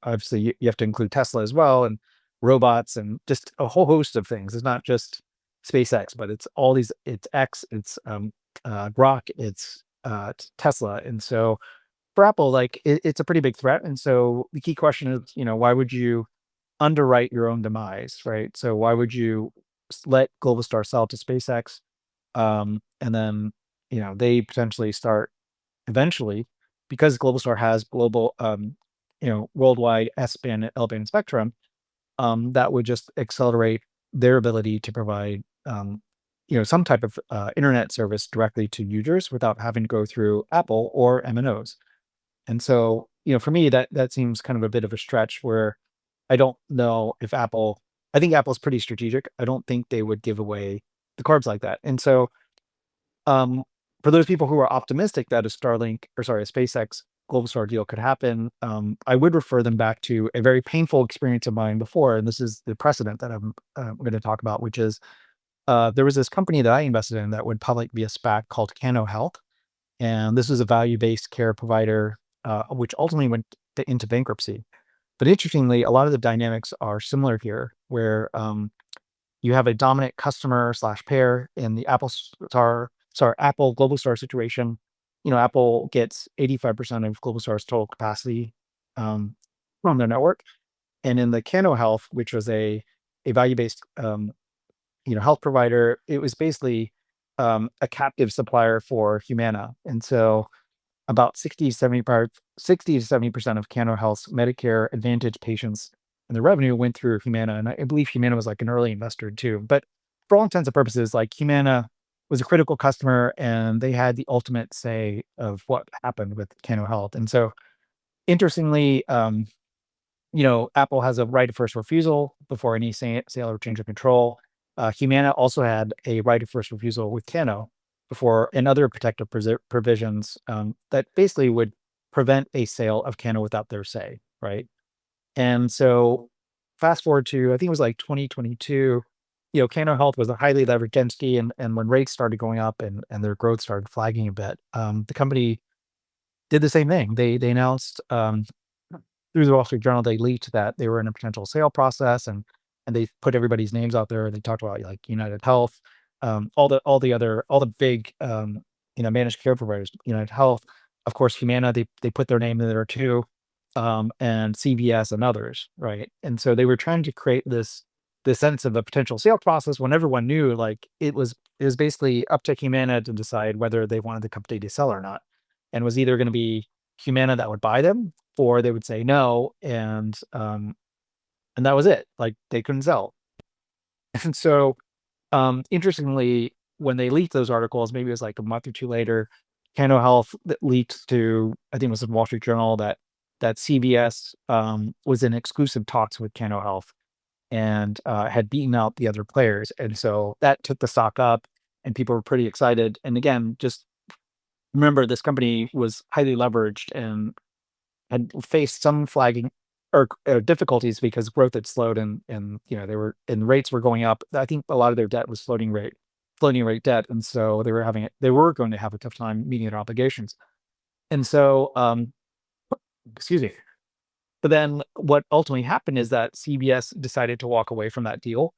C: obviously you have to include Tesla as well, and robots, and just a whole host of things. It's not just SpaceX, but it's all these. It's X, it's Grok, it's Tesla, and so for Apple, like it's a pretty big threat. And so the key question is, why would you underwrite your own demise, right? So why would you let Globalstar sell to SpaceX, and then they potentially start eventually, because Globalstar has global, worldwide S-band and L-band spectrum, that would just accelerate their ability to provide, some type of internet service directly to users without having to go through Apple or MNOs. And so, for me, that seems kind of a bit of a stretch where I don't know if Apple. I think Apple's pretty strategic. I don't think they would give away the carbs like that. And so, um, for those people who are optimistic that a Starlink, or sorry, a SpaceX Globalstar deal could happen, I would refer them back to a very painful experience of mine before, and this is the precedent that I'm going to talk about, which is there was this company that I invested in that would public via SPAC called Cano Health, and this was a value-based care provider, which ultimately went into bankruptcy. But interestingly, a lot of the dynamics are similar here, where you have a dominant customer slash pair in the Apple Globalstar situation. Apple gets 85% of Globalstar's total capacity from their network. And in the Cano Health, which was a value-based health provider, it was basically a captive supplier for Humana. And so about 60 to 70% of Cano Health's Medicare Advantage patients and the revenue went through Humana. And I believe Humana was like an early investor too. But for all intents and purposes, like Humana was a critical customer, and they had the ultimate say of what happened with Cano Health. And so interestingly, Apple has a right of first refusal before any sale or change of control. Humana also had a right of first refusal with Cano before, and other protective provisions that basically would prevent a sale of Cano without their say, right? And so fast forward to, I think it was like 2022, Cano Health was a highly leveraged entity, and when rates started going up and their growth started flagging a bit, the company did the same thing. They announced, through the Wall Street Journal, they leaked that they were in a potential sale process, and they put everybody's names out there. They talked about like United Health, all the big, managed care providers, United Health, of course, Humana. They put their name in there too, and CVS and others, right? And so they were trying to create this sense of a potential sale process when everyone knew like it was basically up to Humana to decide whether they wanted the company to sell or not, and it was either going to be Humana that would buy them, or they would say no, and that was it. Like they couldn't sell. And so, interestingly, when they leaked those articles, maybe it was like a month or two later, Cano Health that leaked to, I think it was in Wall Street Journal, that CVS was in exclusive talks with Cano Health, and had beaten out the other players. And so that took the stock up, and people were pretty excited. And again, just remember, this company was highly leveraged and had faced some flagging or difficulties because growth had slowed, and they were, and rates were going up. I think a lot of their debt was floating rate debt, and so they were going to have a tough time meeting their obligations. And so, excuse me. But then what ultimately happened is that CBS decided to walk away from that deal,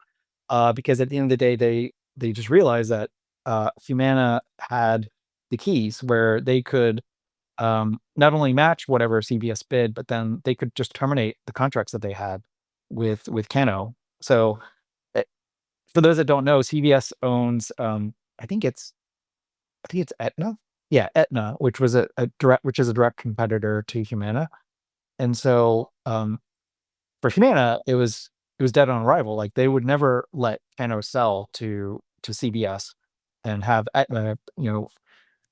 C: because at the end of the day, they just realized that Humana had the keys where they could, not only match whatever CBS bid, but then they could just terminate the contracts that they had with Cano. So, eh, for those that don't know, CBS owns, I think it's Aetna. Yeah, Aetna, which is a direct competitor to Humana. And so, for Humana, it was dead on arrival. Like they would never let Cano sell to CBS and have Aetna,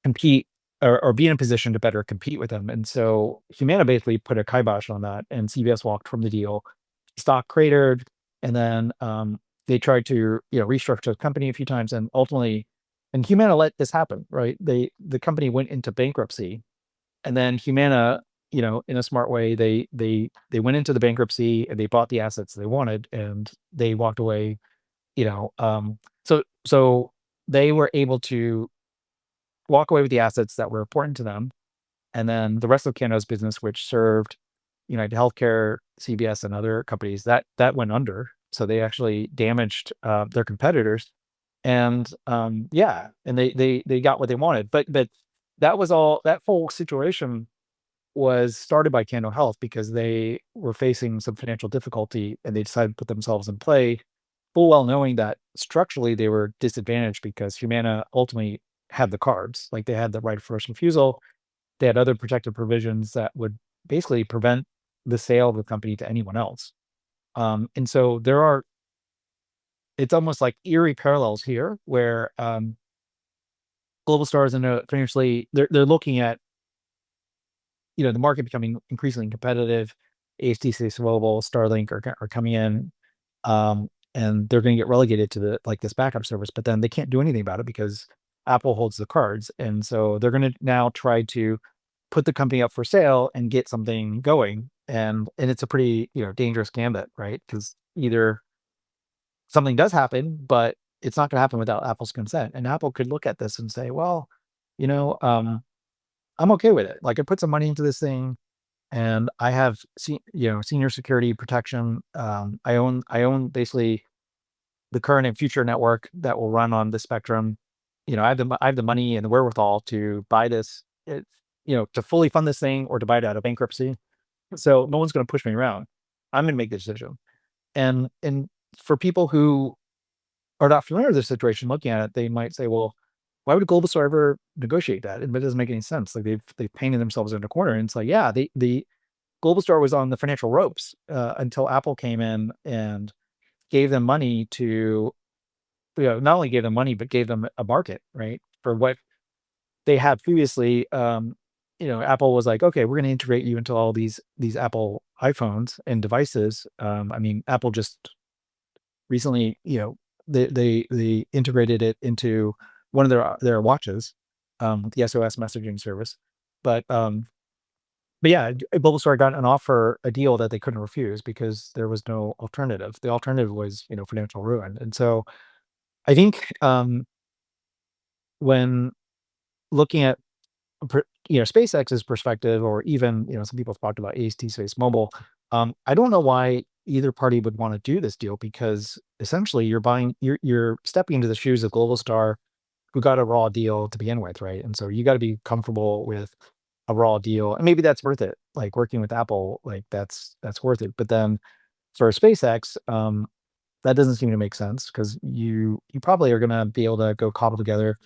C: compete, or be in a position to better compete with them. And so Humana basically put a kibosh on that, and CBS walked from the deal. Stock cratered, and then they tried to, restructure the company a few times, and ultimately, and Humana let this happen, right? The company went into bankruptcy, and then Humana, in a smart way, they went into the bankruptcy and they bought the assets they wanted, and they walked away. So they were able to walk away with the assets that were important to them, and then the rest of Canada's business, which served United Healthcare, CBS, and other companies, that went under. So they actually damaged their competitors, and yeah, and they got what they wanted. But that was all. That whole situation was started by Cano Health because they were facing some financial difficulty, and they decided to put themselves in play, full well knowing that structurally they were disadvantaged because Humana ultimately had the cards, like they had the right of first refusal. They had other protective provisions that would basically prevent the sale of the company to anyone else. And so there are, it's almost like eerie parallels here where Globalstar is in a financially, they're looking at, the market becoming increasingly competitive. HTC Global, Starlink are coming in, and they're going to get relegated to the like this backup service, but then they can't do anything about it because Apple holds the cards, and so they're going to now try to put the company up for sale and get something going, and it's a pretty dangerous gambit, right? Because either something does happen, but it's not going to happen without Apple's consent, and Apple could look at this and say, well, you know, um, I'm okay with it. Like I put some money into this thing, and I have senior security protection. I own basically the current and future network that will run on the spectrum. I have the money and the wherewithal to buy this, to fully fund this thing or to buy it out of bankruptcy. So no one's going to push me around. I'm going to make the decision. And for people who are not familiar with the situation, looking at it, they might say, well, why would Globalstar ever negotiate that? And it doesn't make any sense. Like they've painted themselves in a corner. And it's like, yeah, the Globalstar was on the financial ropes until Apple came in and gave them money to, not only gave them money, but gave them a market, right? For what they had previously. Apple was like, okay, we're going to integrate you into all these Apple iPhones and devices. I mean, Apple just recently, they integrated it into one of their watches, the SOS messaging service. But yeah, Bulbasaur got an offer, a deal that they couldn't refuse because there was no alternative. The alternative was, financial ruin. And so I think when looking at SpaceX's perspective, or even some people have talked about AST Space Mobile, I don't know why either party would want to do this deal because essentially you're stepping into the shoes of Globalstar, who got a raw deal to begin with, right? And so you got to be comfortable with a raw deal, and maybe that's worth it. Like working with Apple, like that's worth it. But then for SpaceX, that doesn't seem to make sense because you probably are going to be able to go cobble together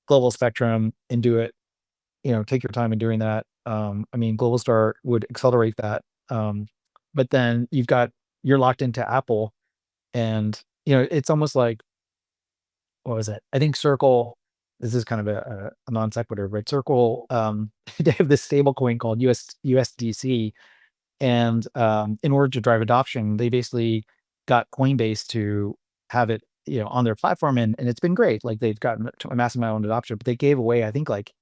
C: global spectrum and do it. Take your time in doing that. I mean, Globalstar would accelerate that, but then you're locked into Apple, and it's almost like, what was it? I think Circle. This is kind of a non sequitur, but Circle, they have this stable coin called USDC, and in order to drive adoption, they basically got Coinbase to have it, on their platform, and it's been great. Like they've gotten a massive amount of adoption, but they gave away, I think, like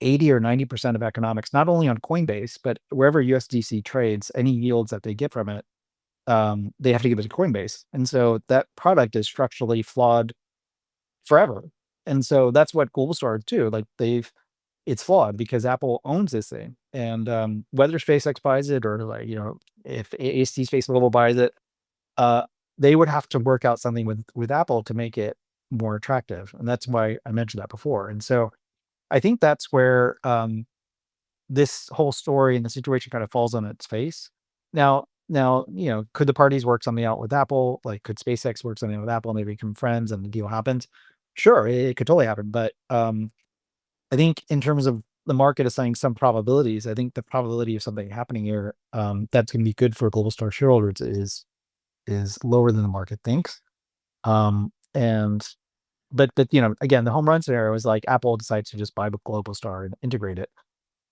C: 80 or 90% of economics, not only on Coinbase, but wherever USDC trades, any yields that they get from it, they have to give it to Coinbase. And so that product is structurally flawed forever. And so that's what Globalstar too. Like it's flawed because Apple owns this thing. And whether SpaceX buys it or like, if AST Space Mobile buys it, uh, they would have to work out something with Apple to make it more attractive. And that's why I mentioned that before. And so I think that's where this whole story and the situation kind of falls on its face. Now, could the parties work something out with Apple? Like, could SpaceX work something with Apple and they become friends and the deal happens? Sure, it could totally happen. But I think in terms of the market assigning some probabilities, I think the probability of something happening here that's going to be good for Globalstar shareholders is lower than the market thinks. And but again, the home run scenario is like Apple decides to just buy Globalstar and integrate it.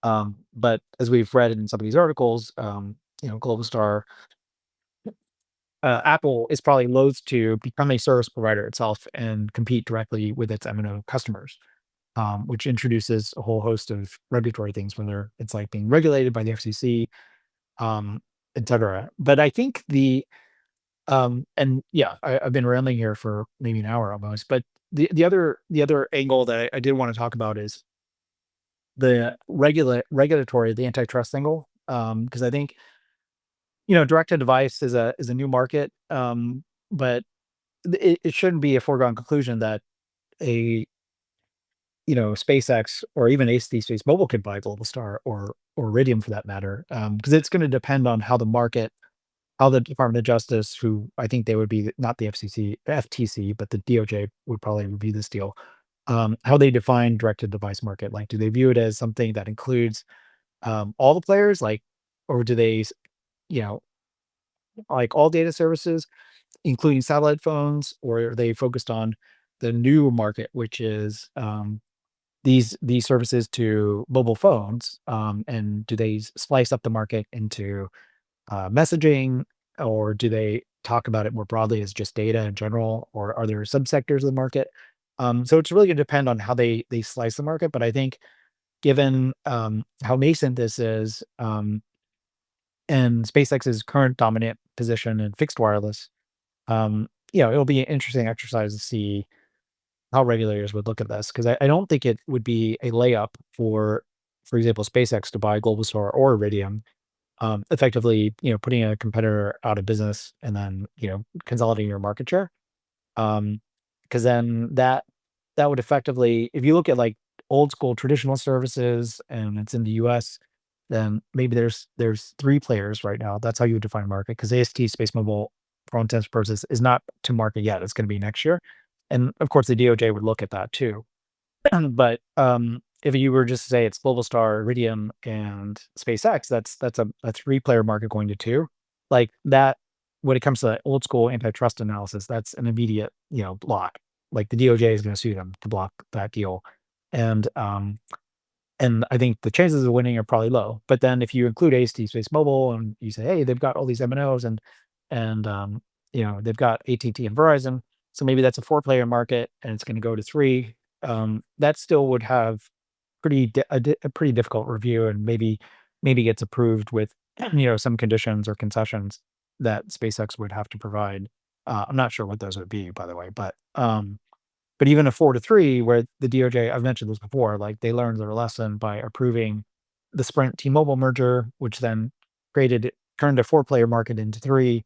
C: But as we've read in some of these articles, Globalstar Apple is probably loath to become a service provider itself and compete directly with its MNO customers, which introduces a whole host of regulatory things, whether it's like being regulated by the FCC, um, et cetera. But I think and yeah, I've been rambling here for maybe an hour almost, but the other angle that I did want to talk about is the regulatory, the antitrust angle, because I think direct to device is a new market, but it shouldn't be a foregone conclusion that a SpaceX or even AST Space Mobile could buy Globalstar or Iridium for that matter, because it's going to depend on how the Department of Justice, who I think they would be not the FTC, but the DOJ would probably review this deal, how they define direct to device market. Like, do they view it as something that includes all the players, like, or do they, you know, like all data services, including satellite phones, or are they focused on the new market, which is these services to mobile phones? And do they slice up the market into messaging, or do they talk about it more broadly as just data in general, or are there subsectors of the market? So it's really going to depend on how they slice the market. But I think given how nascent this is, and SpaceX's current dominant position in fixed wireless, it'll be an interesting exercise to see how regulators would look at this, because I don't think it would be a layup for example, SpaceX to buy Globalstar or Iridium, effectively, putting a competitor out of business and then, consolidating your market share. Because then that would effectively, if you look at like old school traditional services and it's in the US, then maybe there's three players right now. That's how you would define market, because AST Space Mobile, for all intents and purposes, is not to market yet. It's going to be next year. And of course, the DOJ would look at that too. But if you were just to say it's Globalstar, Iridium, and SpaceX, that's a three-player market going to two. Like that, when it comes to old school antitrust analysis, that's an immediate, block. Like the DOJ is going to sue them to block that deal. And and I think the chances of winning are probably low. But then if you include AST Space Mobile and you say, hey, they've got all these MNOs and they've got AT&T and Verizon, so maybe that's a four-player market and it's going to go to three. That still would have a pretty difficult review, and maybe gets approved with some conditions or concessions that SpaceX would have to provide. I'm not sure what those would be, by the way, but even a 4-3, where the DOJ, I've mentioned this before, like they learned their lesson by approving the Sprint T-Mobile merger, which then turned a four-player market into three.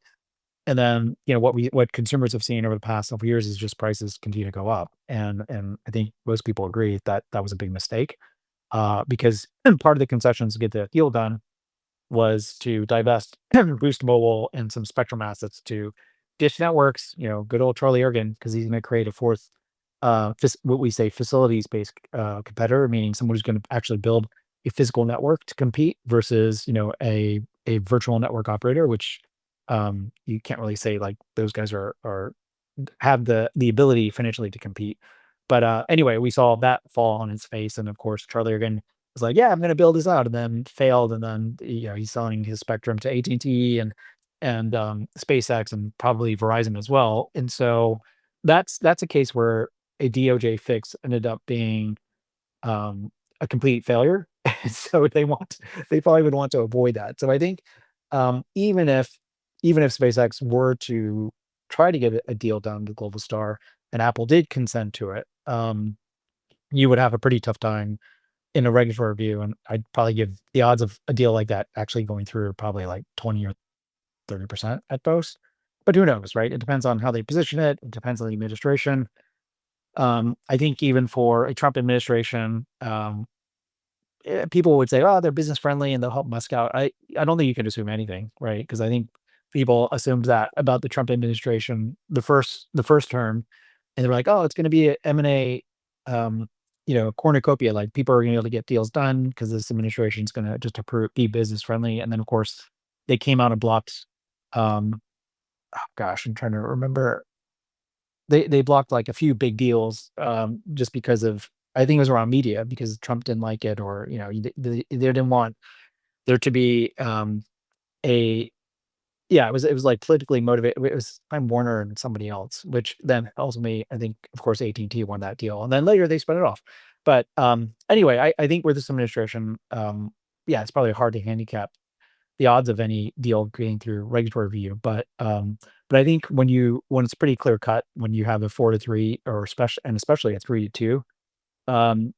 C: And then, what consumers have seen over the past couple years is just prices continue to go up. And I think most people agree that that was a big mistake, because part of the concessions to get the deal done was to divest Boost Mobile and some spectrum assets to Dish Networks, good old Charlie Ergen, because he's going to create a fourth, what we say facilities-based competitor, meaning someone who's going to actually build a physical network to compete versus, a virtual network operator, which you can't really say like those guys are have the ability financially to compete. But anyway, we saw that fall on his face, and of course, Charlie again was like, "Yeah, I'm going to build this out," and then failed, and then he's selling his spectrum to AT&T and SpaceX and probably Verizon as well. And so that's a case where a DOJ fix ended up being a complete failure. So they probably would want to avoid that. So I think even if SpaceX were to try to get a deal done with Globalstar and Apple did consent to it, you would have a pretty tough time in a regulatory review. And I'd probably give the odds of a deal like that actually going through are probably like 20 or 30% at most. But who knows, right? It depends on how they position it. It depends on the administration. I think even for a Trump administration, people would say, "Oh, they're business friendly and they'll help Musk out." I don't think you can assume anything, right? Because I think people assumed that about the Trump administration, the first term, and they were like, "Oh, it's going to be a M&A, cornucopia. Like people are going to be able to get deals done because this administration is going to just be business friendly." And then, of course, they came out and blocked. Um, oh gosh, I'm trying to remember. They blocked like a few big deals, just because of, I think it was around media, because Trump didn't like it, or they didn't want there to be a it was like politically motivated. It was Time Warner and somebody else, which then ultimately, I think, of course, AT&T won that deal, and then later they spun it off. But anyway, I think with this administration, yeah, it's probably hard to handicap the odds of any deal getting through regulatory review. But I think when it's pretty clear cut, when you have a 4-3 or especially a 3-2,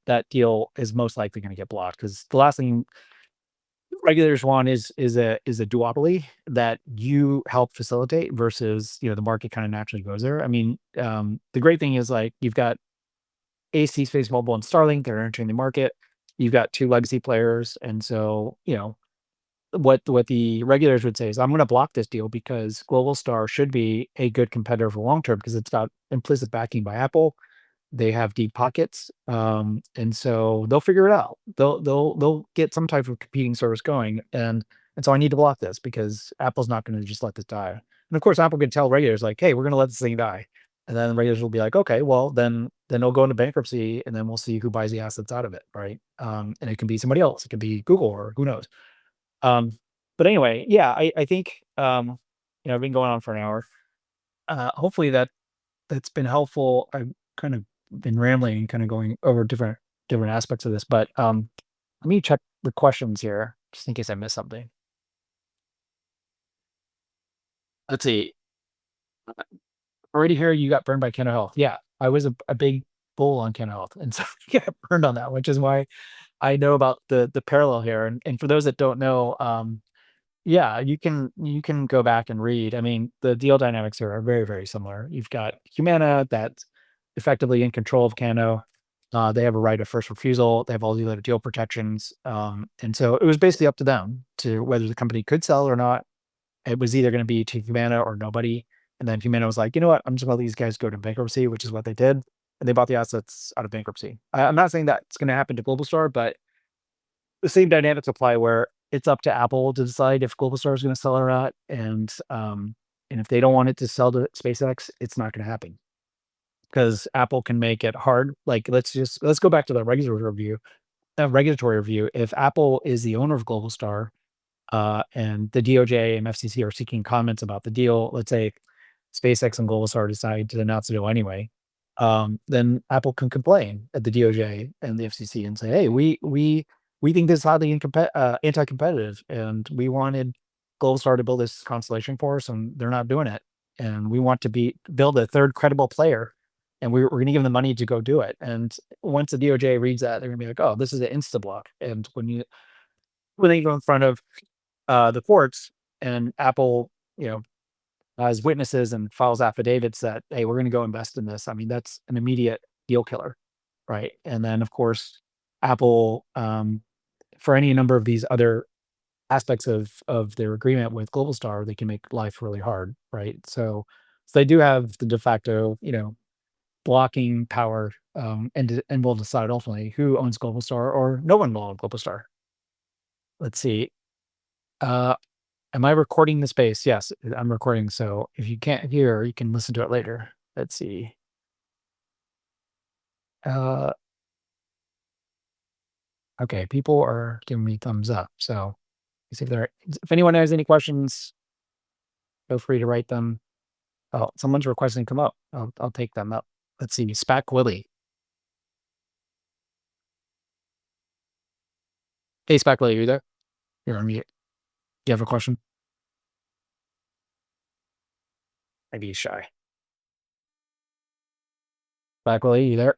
C: that deal is most likely going to get blocked because the last thing regulators want is a duopoly that you help facilitate versus the market kind of naturally goes there. I mean, the great thing is like you've got AC Space Mobile and Starlink, they're entering the market. You've got two legacy players, and so what the regulators would say is, I'm going to block this deal because Globalstar should be a good competitor for long term because it's got implicit backing by Apple. They have deep pockets, and so they'll figure it out. They'll get some type of competing service going, and so I need to block this because Apple's not going to just let this die. And of course, Apple can tell regulators like, "Hey, we're going to let this thing die," and then regulators will be like, "Okay, well then it'll go into bankruptcy, and then we'll see who buys the assets out of it, right?" And it can be somebody else. It could be Google or who knows. Um, but anyway, yeah, I think I've been going on for an hour. Hopefully that's been helpful. I've kind of been rambling and kind of going over different aspects of this, but let me check the questions here just in case I missed something. Let's see. Already here, you got burned by Keno Health. Yeah, I was a big bull on Keno Health, and so I got burned on that, which is why I know about the parallel here. And for those that don't know, yeah, you can go back and read. I mean, the deal dynamics here are very, very similar. You've got Humana that's effectively in control of Cano. They have a right of first refusal. They have all the other deal protections. And so it was basically up to them to whether the company could sell or not. It was either going to be to Humana or nobody. And then Humana was like, you know what? I'm just going to let these guys go to bankruptcy, which is what they did. And they bought the assets out of bankruptcy. I'm not saying that's going to happen to Globalstar, but the same dynamics apply where it's up to Apple to decide if Globalstar is going to sell or not, and if they don't want it to sell to SpaceX, it's not going to happen because Apple can make it hard. Like let's go back to the regulatory review. If Apple is the owner of Globalstar, and the DOJ and FCC are seeking comments about the deal. Let's say SpaceX and Globalstar decide to announce the deal anyway. Then Apple can complain at the DOJ and the FCC and say, "Hey, we think this is highly anti-competitive, and we wanted Globalstar to build this constellation for us, and they're not doing it. And we want to build a third credible player, and we're going to give them the money to go do it." And once the DOJ reads that, they're going to be like, "Oh, this is an insta block." And when they go in front of the courts and Apple, as witnesses and files affidavits that, hey, we're going to go invest in this. I mean, that's an immediate deal killer, right? And then, of course, Apple, for any number of these other aspects of their agreement with Globalstar, they can make life really hard, right? So they do have the de facto, blocking power, and will decide ultimately who owns Globalstar or no one will own Globalstar. Let's see. Uh, Am I recording the space? Yes, I'm recording. So if you can't hear, you can listen to it later. Let's see. Uh, okay, people are giving me thumbs up. So see if anyone has any questions, feel free to write them. Oh, someone's requesting to come up. I'll take them up. Let's see. Spac Willie. Hey, Spac Willie, are you there? You're on mute. Do you have a question? Maybe he's shy. Spac Willie, you there?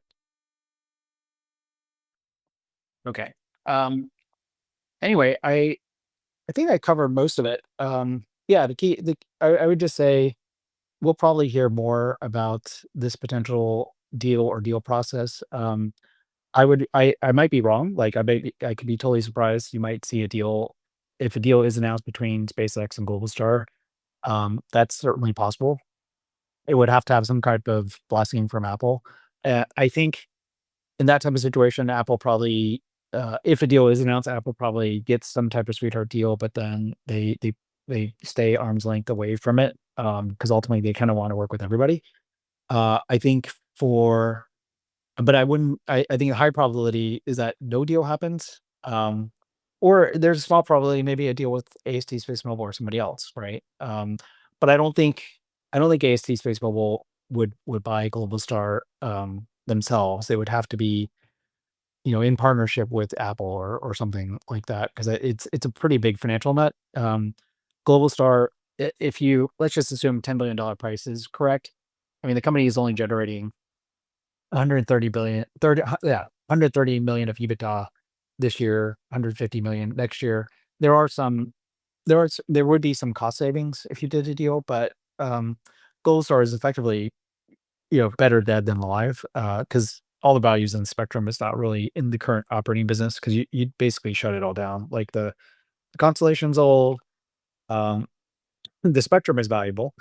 C: Okay. Um. Anyway, I think I covered most of it. Yeah. I would just say we'll probably hear more about this potential deal or deal process. I might be wrong. Like I could be totally surprised. You might see a deal if a deal is announced between SpaceX and Globalstar. That's certainly possible. It would have to have some type of blessing from Apple. I think in that type of situation, Apple probably, if a deal is announced, Apple probably gets some type of sweetheart deal, but then they stay arm's length away from it because ultimately they kind of want to work with everybody. I think for but I wouldn't I think a high probability is that no deal happens. or there's a small probability maybe a deal with AST Space Mobile or somebody else, right? But I don't think AST Space Mobile would buy Globalstar themselves. They would have to be, in partnership with Apple or something like that, because it's a pretty big financial nut. Globalstar, if you let's just assume $10 billion price is correct. I mean, the company is only generating 130 billion, 30, yeah, 130 million of EBITDA this year, 150 million next year. There are some, there would be some cost savings if you did a deal, but Globalstar is effectively, better dead than alive, because all the values in the spectrum is not really in the current operating business, because you basically shut it all down. Like the constellation's old, um, the spectrum is valuable,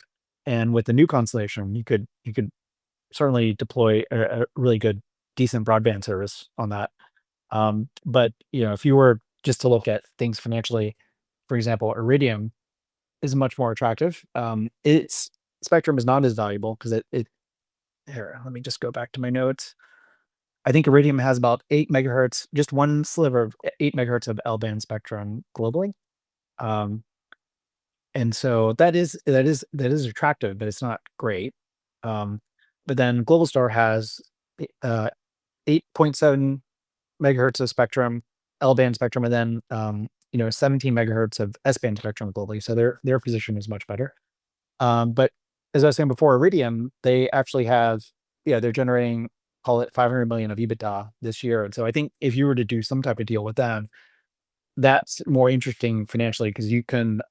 C: and with the new constellation, you could certainly deploy a really good, decent broadband service on that. But if you were just to look at things financially, for example, Iridium is much more attractive. Its spectrum is not as valuable because it here, let me just go back to my notes. I think Iridium has about 8 megahertz, just one sliver of 8 megahertz of L-band spectrum globally. Um, and so that is attractive, but it's not great. Um, but then Globalstar has uh, 8.7 megahertz of spectrum, L-band spectrum, and then 17 megahertz of S-band spectrum globally. So their position is much better. But as I was saying before, Iridium, they actually have, yeah, they're generating, call it 500 million of EBITDA this year. And so I think if you were to do some type of deal with them, that's more interesting financially, because you can,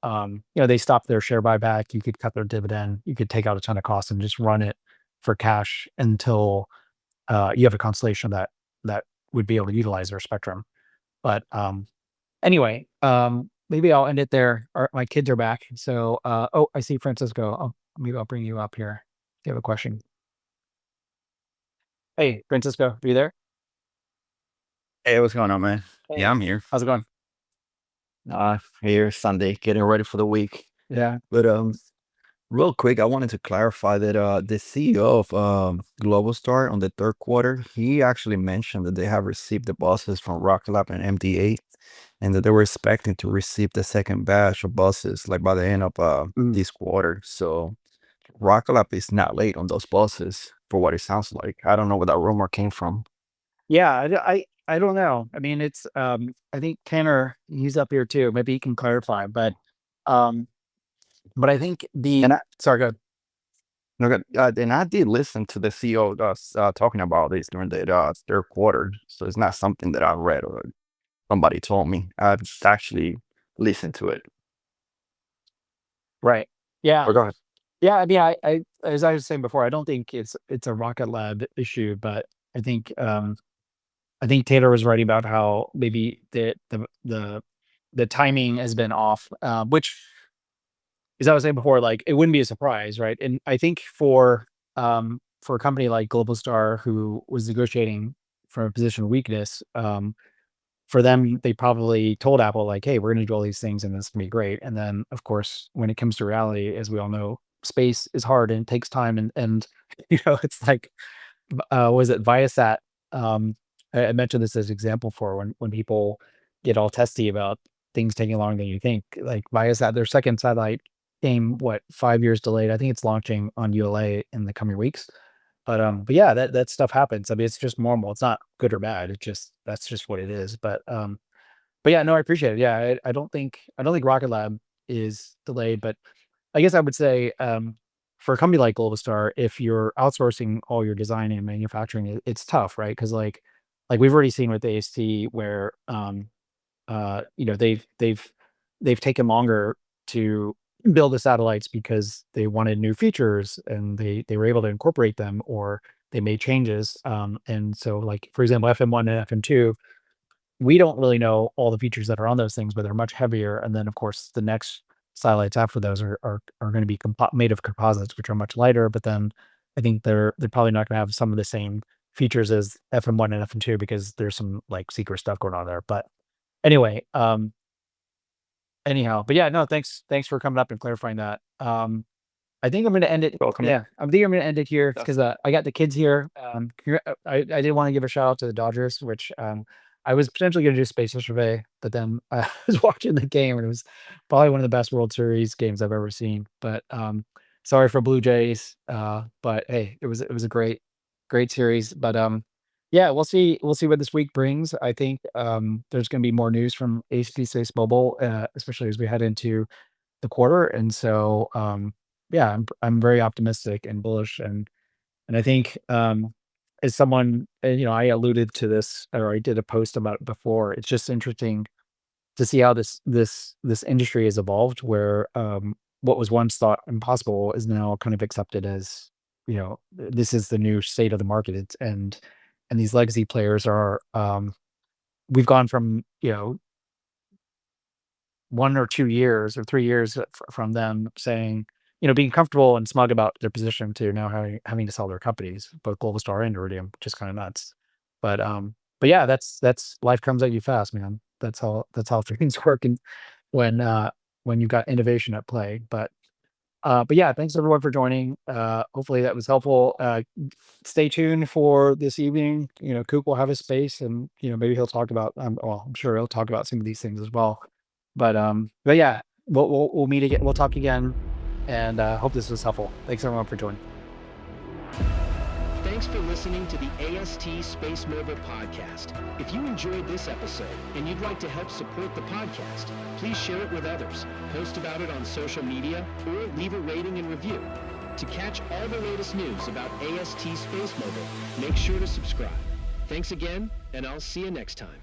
C: they stop their share buyback, you could cut their dividend, you could take out a ton of costs and just run it for cash until you have a constellation that would be able to utilize their spectrum. But anyway, maybe I'll end it there. My kids are back, so oh, I see Francisco. Maybe I'll bring you up here. If you have a question. Hey, Francisco, are you there?
D: Hey, what's going on, man? Yeah,
C: Hey,
D: I'm here.
C: how's it going?
D: Here Sunday, getting ready for the week.
C: Yeah.
D: But real quick, I wanted to clarify that the CEO of Globalstar on the third quarter, he actually mentioned that they have received the buses from Rocket Lab and MDA, and that they were expecting to receive the second batch of buses like by the end of
C: Mm.
D: this quarter. So Rocket Lab is not late on those buses, for what it sounds like. I don't know where that rumor came from.
C: Yeah, I don't know. I mean, it's I think Tanner, he's up here too. Maybe he can clarify, um, but I think
D: And
C: the
D: I,
C: sorry, go ahead.
D: Okay, and I did listen to the CEO talking about this during the third quarter, so it's not something that I read or somebody told me. I just actually listened to it.
C: Right. Yeah.
D: But go ahead.
C: Yeah. I mean, I as I was saying before, I don't think it's a Rocket Lab issue, but I think I think Taylor was writing about how maybe the timing has been off, which, as I was saying before, like it wouldn't be a surprise, right? And I think for a company like Globalstar, who was negotiating from a position of weakness, for them, they probably told Apple like, "Hey, we're going to do all these things, and this is going to be great." And then, of course, when it comes to reality, as we all know, space is hard and it takes time, and it's like, was it Viasat? Um, I mentioned this as an example for when people get all testy about things taking longer than you think. Like Viasat, their second satellite came, what, 5 years delayed. I think it's launching on ULA in the coming weeks. But yeah, that stuff happens. I mean, it's just normal. It's not good or bad. It just That's just what it is. But yeah, no, I appreciate it. Yeah, I don't think Rocket Lab is delayed, but I guess I would say, for a company like Globalstar, if you're outsourcing all your design and manufacturing, it's tough, right? Because like we've already seen with AST where they've taken longer to build the satellites because they wanted new features and they were able to incorporate them, or they made changes. And so, like for example, FM1 and FM2, we don't really know all the features that are on those things, but they're much heavier. And then, of course, the next satellites after those are going to be made of composites, which are much lighter. But then, I think they're probably not going to have some of the same features as FM1 and FM2, because there's some like secret stuff going on there. But anyway, anyhow, but yeah, no, thanks for coming up and clarifying that. I think I'm going to end it.
D: Welcome.
C: Yeah, I think I'm going to end it here
D: Yeah.
C: because I got the kids here. I did want to give a shout out to the Dodgers, which I was potentially going to do Space Yesterday, but then I was watching the game and it was probably one of the best World Series games I've ever seen. But sorry for Blue Jays. But hey, it was a great series. But yeah, we'll see what this week brings. I think there's going to be more news from HT Space Mobile, especially as we head into the quarter. And so yeah, I'm very optimistic and bullish, and I think, as someone, I alluded to this, or I did a post about it before. It's just interesting to see how this industry has evolved, where what was once thought impossible is now kind of accepted as, this is the new state of the market. And these legacy players are, we've gone from 1 or 2 years or 3 years from them saying, being comfortable and smug about their position, to now having to sell their companies, both Globalstar and Iridium, which is kind of nuts. But yeah, that's life comes at you fast, man. That's how things work, and when you've got innovation at play. But yeah, thanks everyone for joining. Hopefully that was helpful. Stay tuned for this evening. Coop will have his space, and maybe he'll talk about. Well, I'm sure he'll talk about some of these things as well. But yeah, we'll meet again. We'll talk again, and hope this was helpful. Thanks everyone for joining.
A: Thanks for listening to the AST Space Mover podcast. If you enjoyed this episode and you'd like to help support the podcast, please share it with others, post about it on social media, or leave a rating and review. To catch all the latest news about AST Space Mover, make sure to subscribe. Thanks again, and I'll see you next time.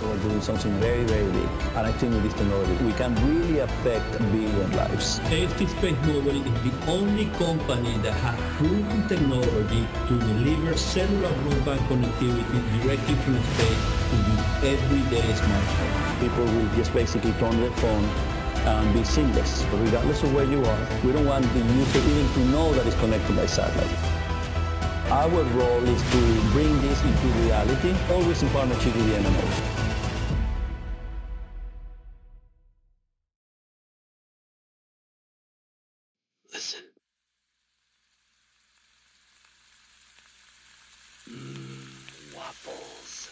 B: We're doing something very, very big. And I think with this technology, we can really affect billion lives.
E: AST Space Mobile is the only company that has proven technology to deliver cellular broadband connectivity directly from space to your everyday smartphone.
B: People will just basically turn their phone and be seamless, regardless of where you are. We don't want the user even to know that it's connected by satellite. Our role is to bring this into reality, always in partnership with the MNOs.
A: Listen. Waffles.